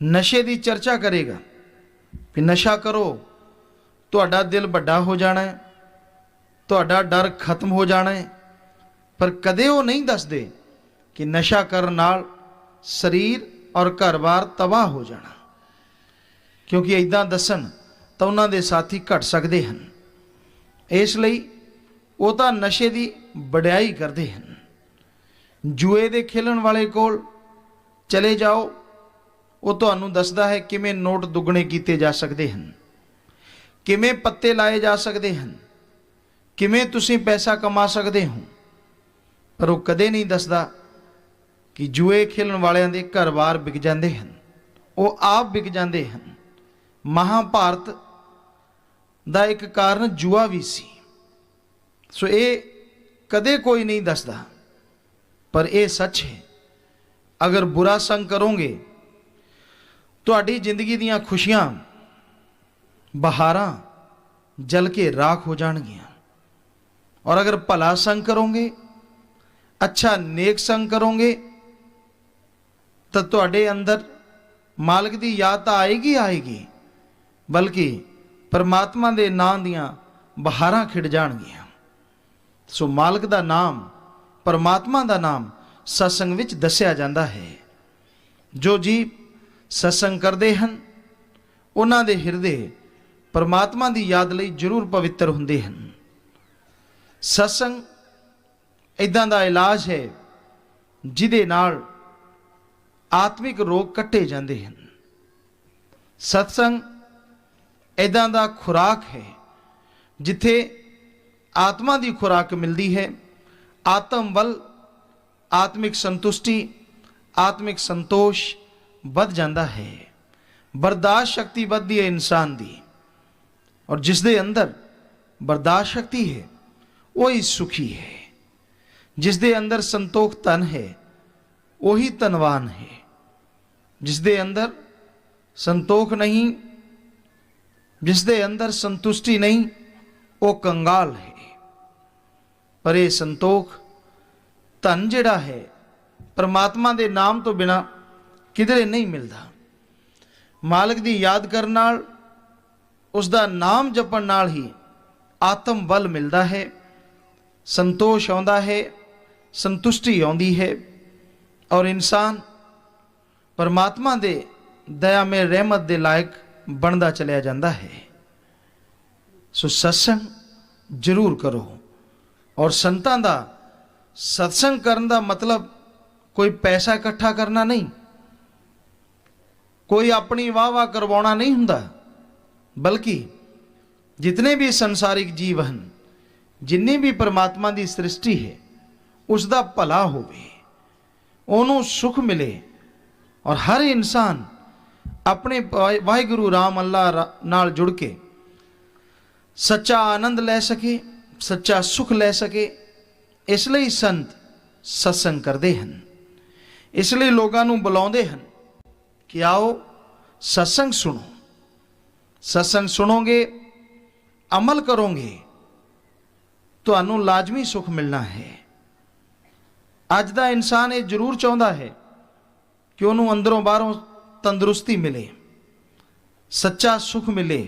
नशे की चर्चा करेगा कि नशा करो तुहाडा दिल बड़ा हो जाना है, तुहाडा डर खत्म हो जाना है। पर कदे वो नहीं दसदे कि नशा करन नाल शरीर और घर बार तबाह हो जाना, क्योंकि इदां दसन तो उन्हां दे साथी घट सकते हैं। इसलिए वो तो नशे की वडियाई करते हैं। जुए दे खेलन वाले कोल चले जाओ, वो तुहानूं दसदा है किवें नोट दुगने किए जा सकते हैं, किवें पत्ते लाए जा सकते हैं, किवें तुसीं पैसा कमा सकते हो। पर वो कदे नहीं दसदा कि ਜੂਏ ਖੇਲਣ ਵਾਲਿਆਂ ਦੇ ਘਰ-ਬਾਰ ਵਿਕ ਜਾਂਦੇ ਹਨ, ਉਹ ਆਪ ਵਿਕ ਜਾਂਦੇ ਹਨ। ਮਹਾਭਾਰਤ ਦਾ ਇੱਕ ਕਾਰਨ ਜੂਆ ਵੀ ਸੀ। ਸੋ ਇਹ ਕਦੇ ਕੋਈ ਨਹੀਂ ਦੱਸਦਾ, ਪਰ ਇਹ ਸੱਚ ਹੈ। ਅਗਰ ਬੁਰਾ ਸੰਗ ਕਰੋਗੇ ਤੁਹਾਡੀ ਜ਼ਿੰਦਗੀ ਦੀਆਂ ਖੁਸ਼ੀਆਂ ਬਹਾਰਾਂ ਜਲ ਕੇ ਰਾਖ ਹੋ ਜਾਣਗੀਆਂ। और अगर भला संग करोगे, अच्छा नेक संग करोगे, तो तुहाडे अंदर मालिक दी याद तो आएगी आएगी, बल्कि परमात्मा दे नाम दियां बहारां खिड़ जाणगियां। सो मालिक दा नाम, परमात्मा दा नाम सत्संग विच दस्सिया जांदा है। जो जीव सत्संग करदे हन उन्हां दे हिरदे परमात्मा दी याद लई जरूर पवित्र हुंदे हन। सत्संग इदां दा इलाज है जिहदे नाल आत्मिक रोग कट्टे जांदे हन। सत्संग इदां दा खुराक है जिथे आत्मा दी खुराक मिलती है। आत्म बल, आत्मिक संतुष्टि, आत्मिक संतोष बढ़ जाता है। बर्दाश्त शक्ति बढ़ती है इंसान दी, और जिस दे अंदर बर्दाश्त शक्ति है वही सुखी है। जिस दे अंदर संतोख तन है वही तनवान है। जिस दे अंदर संतोख नहीं, जिस दे अंदर संतुष्टि नहीं, वो कंगाल है। पर ये संतोख तन जिहड़ा है परमात्मा दे नाम तो बिना किधरे नहीं मिलता। मालिक दी याद करन नाल, उसदा नाम जपण नाल ही आत्म बल मिलता है, संतोष आउंदा है, संतुष्टि आउंदी है, और इंसान परमात्मा दे दया में रहमत दे लायक बनता चलिया जाता है। सो सत्संग जरूर करो। और संतां दा सत्संग करन दा मतलब कोई पैसा इकट्ठा करना नहीं, कोई अपनी वाह वाह करवाना नहीं हुंदा, बल्कि जितने भी संसारिक जीव हैं, जिन्नी भी परमात्मा की सृष्टि है, उसका भला होवे, उन्होंने सुख मिले, और हर इंसान अपने वाहिगुरु राम अल्लाह नाल जुड़ के सच्चा आनंद ले सके, सच्चा सुख ले सके। इसलिए संत सत्संग करते हैं, इसलिए लोगों को बुलाते हैं कि आओ सत्संग सुनो। सत्संग सुनोगे, अमल करोगे, तो लाजमी सुख मिलना है। अज दा इंसान ये जरूर चाहता है कि उन्होंने अंदरों बाहरों तंदुरुस्ती मिले, सच्चा सुख मिले,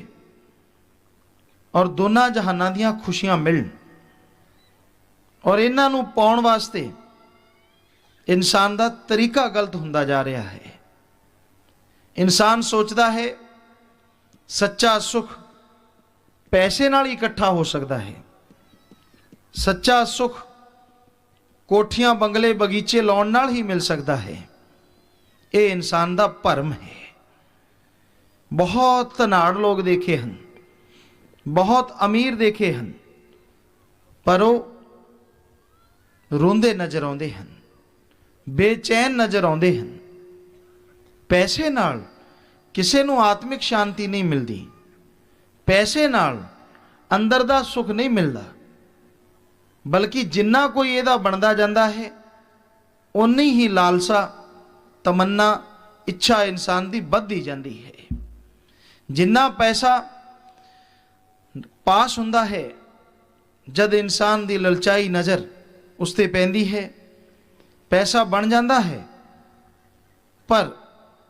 और दोनों जहानां दियां खुशियां मिलन। और इन्हां नूं पाउण वास्ते इंसान दा तरीका गलत हुंदा जा रहा है। इंसान सोचता है सच्चा सुख पैसे नाल ही इकट्ठा हो सकता है, सच्चा सुख कोठियां बंगले बगीचे लाउण नाल ही मिल सकता है। ये इंसान दा भरम है। बहुत धनाड़ लोग देखे हैं, बहुत अमीर देखे हैं, पर वो रोंदे नजर आउंदे हैं, बेचैन नजर आउंदे हैं। पैसे नाल किसी नूं आत्मिक शांति नहीं मिलती, पैसे नाल अंदर दा सुख नहीं मिलता, बल्कि जिन्ना कोई ਇਹਦਾ ਬਣਦਾ ਜਾਂਦਾ है उन्नी ही लालसा, तमन्ना, इच्छा इंसान की बढ़ती जाती है। जिन्ना पैसा पास हुंदा है, जद इंसान की ललचाई नज़र उस ते पैंदी है, पैसा बन जाता है, पर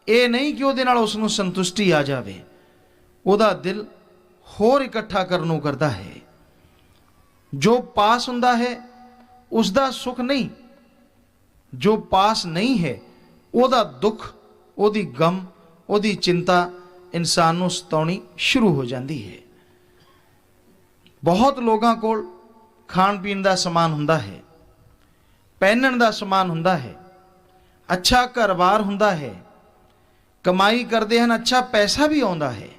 यह नहीं कि उहदे नाल उसनूं संतुष्टि आ जाए। उहदा दिल होर इकट्ठा करनों करता है। जो पास हुंदा है उसका सुख नहीं, जो पास नहीं है ਉਹਦਾ दुख, ਉਹਦੀ गम, ਉਹਦੀ चिंता इंसान ਨੂੰ सताउणी शुरू हो जाती है। बहुत लोगों को खाण पीण का समान हुंदा है, पहनण का समान हुंदा है, अच्छा घर-बार हुंदा है, कमाई करते हैं, अच्छा पैसा भी आउंदा है,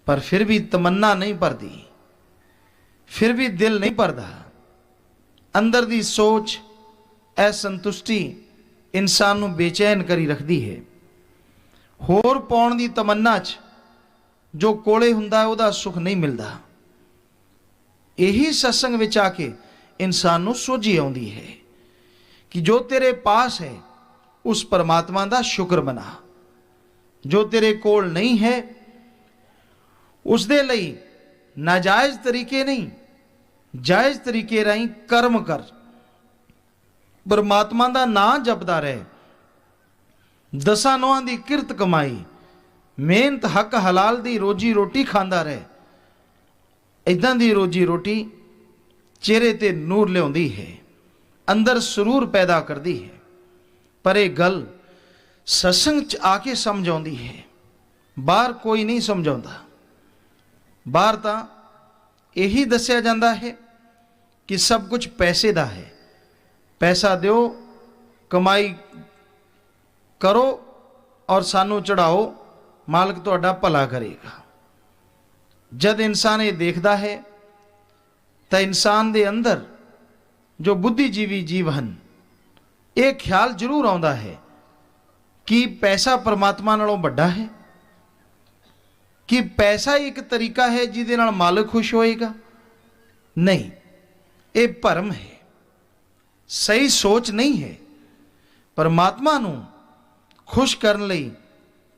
पर फिर भी तमन्ना नहीं भरती, फिर भी दिल नहीं भरता। अंदर दी सोच असंतुष्टि इंसान नूं बेचैन करी रखदी है। होर पाउण दी तमन्ना च जो कोले हुंदा है उहदा सुख नहीं मिलता। यही सत्संग विच आके इंसान नूं सोझी आउंदी है कि जो तेरे पास है उस परमात्मा दा शुक्र मना, जो तेरे कोल नहीं है उस दे लई नाजायज़ तरीके नहीं जायज़ तरीके राहीं कर्म कर, परमात्मा दा नाम जपदा रहे, दसां नौहां दी किरत कमाई, मेहनत हक हलाल दी रोजी रोटी खांदा रहे। इदां दी रोजी रोटी चेहरे ते नूर लियाउंदी है, अंदर सुरूर पैदा करदी है। पर यह गल सत्संग च आके समझ आउंदी है, बाहर कोई नहीं समझाउंदा। बाहर तां यही दस्सिया जांदा है कि सब कुछ पैसे दा है, पैसा दिओ, कमाई करो और सानू चढ़ाओ, मालिक तुहाडा भला करेगा। जद इंसान ये देखता है तो इंसान दे अंदर जो बुद्धिजीवी जीव हन, ये ख्याल जरूर आउंदा है कि पैसा परमात्मा नालों वड्डा है, कि पैसा एक तरीका है जिहदे नाल मालिक खुश होएगा। नहीं, ये भरम है, सही सोच नहीं है। परमात्मा नूं खुश करने लई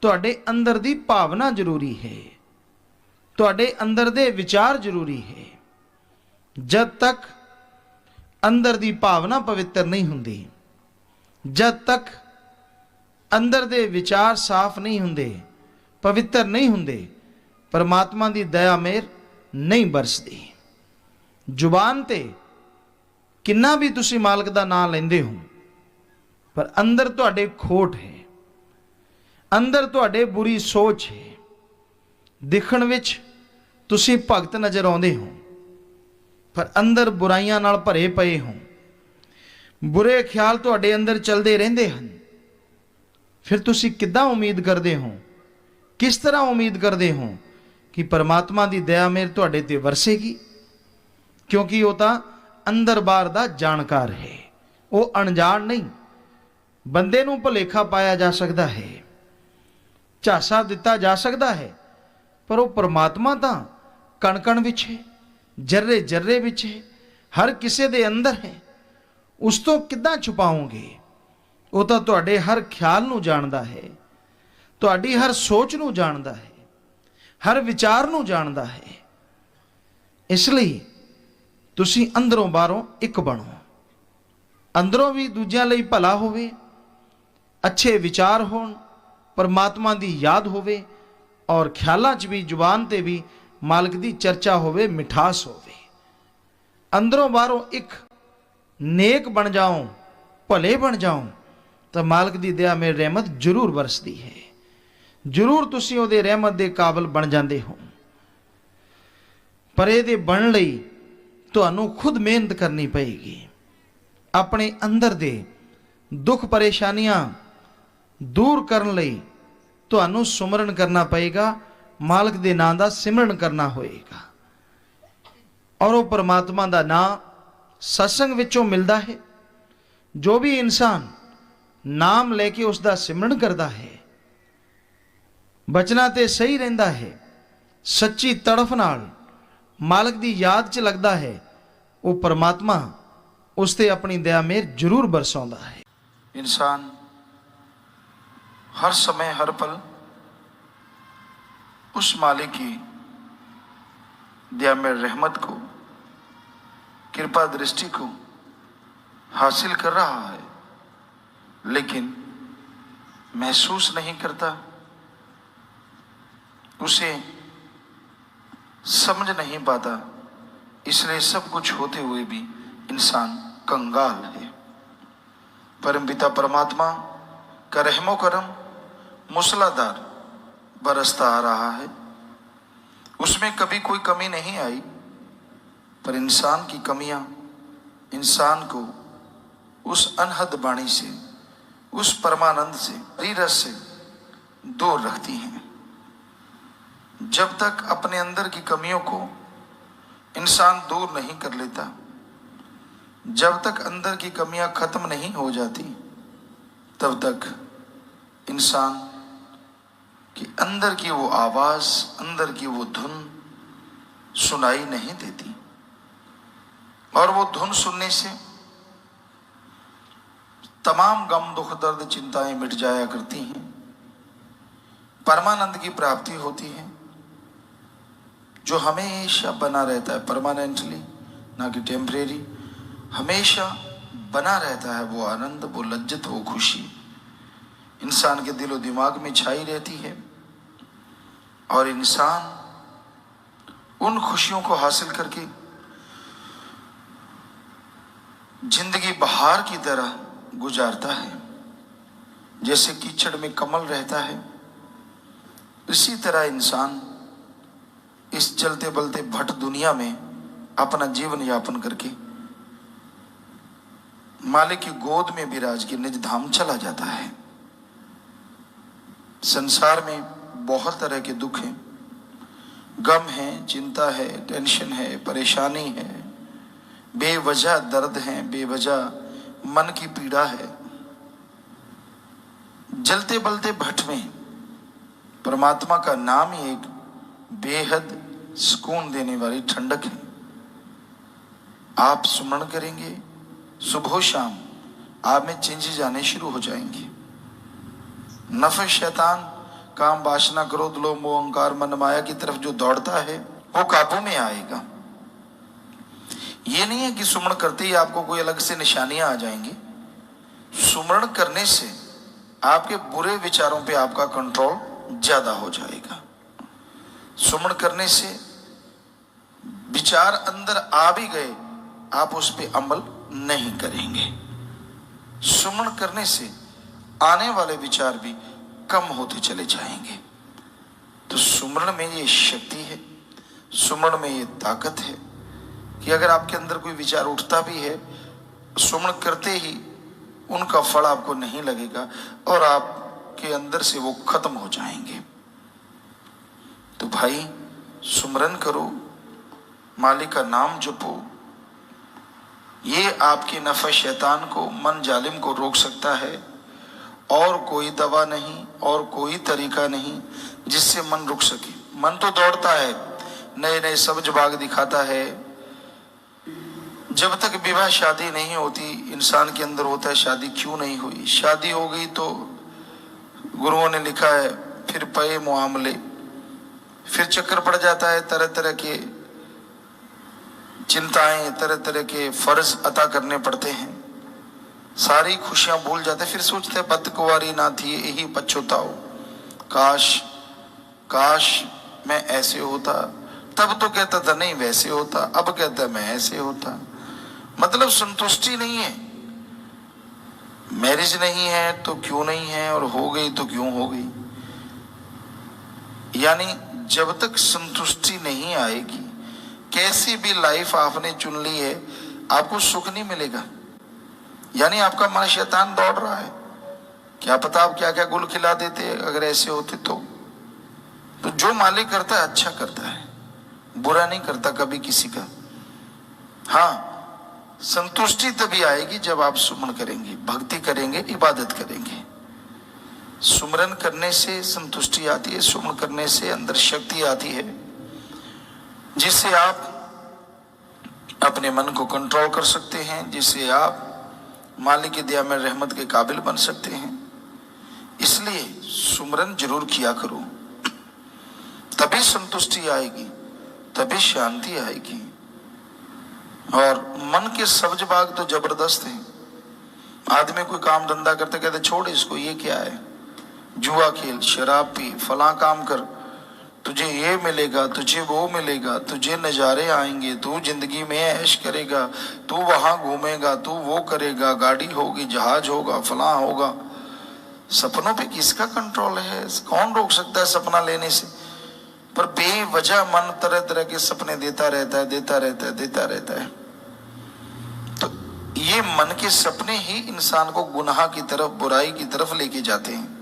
तुहाडे अंदर दी भावना जरूरी है, तुहाडे अंदर दे विचार जरूरी है। जद तक अंदर दी भावना पवित्र नहीं हुंदी, जद तक अंदर दे विचार साफ नहीं हुंदे, पवित्र नहीं हुंदे, परमात्मा दी दया मेहर नहीं बरसदी। जुबान ते किन्ना भी तुसी मालिक दा नाम लैंदे हो, पर अंदर तुहाडे खोट है, अंदर तुहाडे बुरी सोच है। दिखण विच तुसी भगत नज़र आउंदे हो, पर अंदर बुराइयां नाल भरे पए हो, बुरे ख्याल तुहाडे अंदर चलदे रहिंदे हन। फिर तुसी किद्दां उम्मीद करदे हो, किस तरह उम्मीद करदे हो कि परमात्मा दी दया मेहर तुहाडे ते वरसेगी? क्योंकि वो तां अंदर बाहर दा जानकार है, वो अणजाण नहीं। बंदे नूं भुलेखा पाया जा सकता है, झांसा दिता जा सकता है, पर वो परमात्मा तां कण कण विच है, जर्रे जर्रे विच है, हर किसे दे अंदर है। उस तो किद्दां छुपाओगे? वो तां तुहाडे हर ख्याल नूं जाणदा है, तुहाडी हर सोच नूं जाणदा है, हर विचार नूं जाणदा है। इसलिए तुसी अंदरों बाहरों एक बनो, अंदरों भी दूजियां लई भला होवे, अच्छे विचार होण, परमात्मा दी याद होवे, और ख्यालां च भी जुबान ते भी मालिक दी चर्चा होवे, मिठास होवे। अंदरों बाहरों एक नेक बन जाओ, भले बन जाओ, तो मालिक दी दया मेरी रहमत जरूर बरसदी है, जरूर तुसी उहदे रहमत दे काबिल बन जांदे हो। पर इहदे बनन लई तुहानूं खुद मेहनत करनी पएगी। अपने अंदर दे दुख परेशानियां दूर करन लई तुहानूं सुमरन करना पएगा, मालिक दे नाम दा सिमरन करना होएगा। और वो परमात्मा दा नाम सत्संग विचों मिलदा है। जो भी इंसान नाम लेके उसका सिमरन करता है, बचना ते सही रहिंदा है, सच्ची तड़फ नाल मालिक दी याद च लगदा है, वो परमात्मा उसते अपनी दया मेहर जरूर बरसाउंदा है। इंसान हर समय हर पल उस मालिक की दया मेहर रहमत को, कृपा दृष्टि को हासिल कर रहा है, लेकिन महसूस नहीं करता, उसे समझ नहीं पाता। इसलिए सब कुछ होते हुए भी इंसान कंगाल है। परमपिता परमात्मा का रहमो करम मूसलाधार बरसता आ रहा है, उसमें कभी कोई कमी नहीं आई, पर इंसान की कमियां इंसान को उस अनहद वाणी से, उस परमानंद से, हरिरस से दूर रखती हैं। जब तक अपने अंदर की कमियों को इंसान दूर नहीं कर लेता, जब तक अंदर की कमियां खत्म नहीं हो जाती, तब तक इंसान कि अंदर की वो आवाज, अंदर की वो धुन सुनाई नहीं देती, और वो धुन सुनने से तमाम गम, दुख, दर्द, चिंताएं मिट जाया करती हैं। परमानंद की प्राप्ति होती है, जो हमेशा बना रहता है, परमानेंटली, ना कि टेम्परेरी, हमेशा बना रहता है। वो आनंद, वो लज्जत, वो खुशी इंसान के दिलो दिमाग में छाई रहती है, और इंसान उन खुशियों को हासिल करके जिंदगी बहार की तरह गुजारता है। जैसे कीचड़ में कमल रहता है, इसी तरह इंसान इस चलते बलते भट दुनिया में अपना जीवन यापन करके मालिक की गोद में विराज के निज धाम चला जाता है। संसार में बहुत तरह के दुख हैं, गम है, चिंता है, टेंशन है, परेशानी है, बेवजह दर्द है, बेवजह मन की पीड़ा है। जलते बलते भट में परमात्मा का नाम ही एक बेहद सुकून देने वाली ठंडक है। आप सुमरण करेंगे, सुबह शाम आप में चेंजेस आने शुरू हो जाएंगे। नफ़ शैतान, काम, वासना, क्रोध, लोभ, मोह, अहंकार, मन माया की तरफ जो दौड़ता है वो काबू में आएगा। ये नहीं है कि सुमरण करते ही आपको कोई अलग से निशानियां आ जाएंगी। सुमरण करने से आपके बुरे विचारों पे आपका कंट्रोल ज्यादा हो जाएगा। सुमरण करने से विचार अंदर आ भी गए, आप उस पे अमल नहीं करेंगे। सुमरण करने से आने वाले विचार भी कम होते चले जाएंगे। तो सुमरण में ये शक्ति है, सुमरण में ये ताकत है कि अगर आपके अंदर कोई विचार उठता भी है, सुमरण करते ही उनका फल आपको नहीं लगेगा और आपके अंदर से वो खत्म हो जाएंगे। तो भाई सुमरन करो, मालिक का नाम जपो। ये आपके नफ़े शैतान को, मन जालिम को रोक सकता है। और कोई दवा नहीं, और कोई तरीका नहीं जिससे मन रुक सके। मन तो दौड़ता है, नए नए सब्ज बाग दिखाता है। जब तक विवाह शादी नहीं होती, इंसान के अंदर होता है शादी क्यों नहीं हुई। शादी हो गई तो गुरुओं ने लिखा है फिर पे मुआमले, फिर चक्कर पड़ जाता है, तरह तरह के चिंताएं, तरह तरह के फर्ज अता करने पड़ते हैं। सारी खुशियां भूल जाते, फिर सोचते हैं बदकुंवारी ना थी यही पछताओ, काश काश मैं ऐसे होता। तब तो कहता था नहीं वैसे होता, अब कहता मैं ऐसे होता। मतलब संतुष्टि नहीं है। मैरिज नहीं है तो क्यों नहीं है, और हो गई तो क्यों हो गई। यानी जब तक संतुष्टि नहीं आएगी, कैसी भी लाइफ आपने चुन ली है, आपको सुख नहीं मिलेगा। यानी आपका मन शैतान दौड़ रहा है। क्या पता आप क्या क्या गुल खिला देते अगर ऐसे होते तो जो मालिक करता है अच्छा करता है, बुरा नहीं करता कभी किसी का। हाँ, संतुष्टि तभी आएगी जब आप सुमन करेंगे, भक्ति करेंगे, इबादत करेंगे। सुमरन करने से संतुष्टि आती है, सुमन करने से अंदर शक्ति आती है, जिससे आप अपने मन को कंट्रोल कर सकते हैं, जिससे आप मालिक की दया में रहमत के काबिल बन सकते हैं। इसलिए सुमरन जरूर किया करो, तभी संतुष्टि आएगी, तभी शांति आएगी। और मन के सब्ज बाग तो जबरदस्त है। आदमी कोई काम धंधा करते कहते छोड़ इसको, ये क्या है, जुआ खेल, शराब पी, फला काम कर, तुझे ये मिलेगा, तुझे वो मिलेगा, तुझे नज़ारे आएंगे, तू जिंदगी में ऐश करेगा, तू वहां घूमेगा, तू वो करेगा, गाड़ी होगी, जहाज होगा, फला होगा। सपनों पे किसका कंट्रोल है? कौन रोक सकता है सपना लेने से? पर बेवजह मन तरह तरह के सपने देता रहता है, देता रहता है, देता रहता है। तो ये मन के सपने ही इंसान को गुनाह की तरफ, बुराई की तरफ लेके जाते हैं।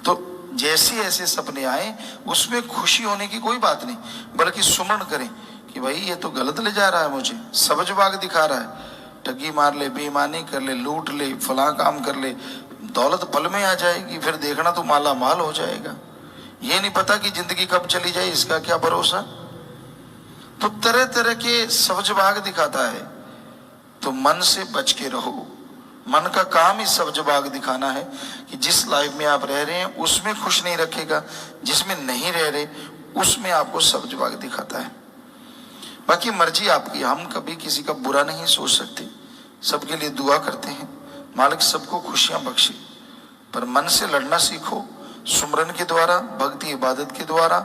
तो जैसे ऐसे सपने आए उसमें खुशी होने की कोई बात नहीं, बल्कि सुमरण करें कि भाई ये तो गलत ले जा रहा है, मुझे सब्ज बाग दिखा रहा है, ठगी मार ले, बेईमानी कर ले, लूट ले, फला काम कर ले, दौलत पल में आ जाएगी, फिर देखना तो माला माल हो जाएगा। ये नहीं पता कि जिंदगी कब चली जाए, इसका क्या भरोसा। तो तरह तरह के सब्ज बाग दिखाता है। तो मन से बच के रहो। मन का काम ही सब्ज बाग दिखाना है कि जिस लाइफ में आप रह रहे हैं उसमें खुश नहीं रखेगा, जिसमें नहीं रह रहे उसमें आपको सब्ज बाग दिखाता है। बाकी मर्जी आपकी, हम कभी किसी का बुरा नहीं सोच सकते, सबके लिए दुआ करते हैं मालिक सबको खुशियां बख्शे। पर मन से लड़ना सीखो, सुमरन के द्वारा, भक्ति इबादत के द्वारा।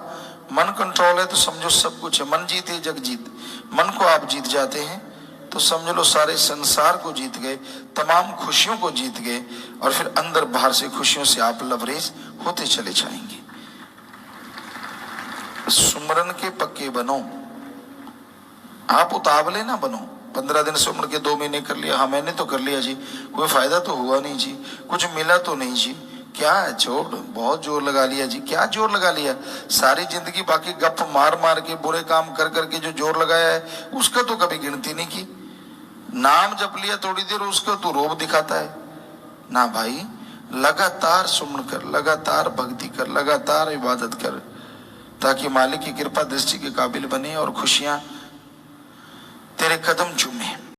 मन कंट्रोल है तो समझो सब कुछ है। मन जीते जग जीत। मन को आप जीत जाते हैं तो समझ लो सारे संसार को जीत गए, तमाम खुशियों को जीत गए, और फिर अंदर बाहर से खुशियों से आप लबरेज होते चले जाएंगे। सुमरन के पक्के बनो, आप उतावले ना बनो। 15 दिन सुमर के 2 महीने कर लिया, हाँ मैंने तो कर लिया जी, कोई फायदा तो हुआ नहीं जी, कुछ मिला तो नहीं जी, क्या है छोड़, बहुत जोर लगा लिया जी। क्या जोर लगा लिया? सारी जिंदगी बाकी गप मार मार के, बुरे काम कर करके जो जोर लगाया है उसका तो कभी गिनती नहीं की। नाम जप लिया थोड़ी देर, उसका तो रोब दिखाता है ना भाई। लगातार सुमन कर, लगातार भक्ति कर, लगातार इबादत कर, ताकि मालिक की कृपा दृष्टि के काबिल बने और खुशियां तेरे कदम चूमे।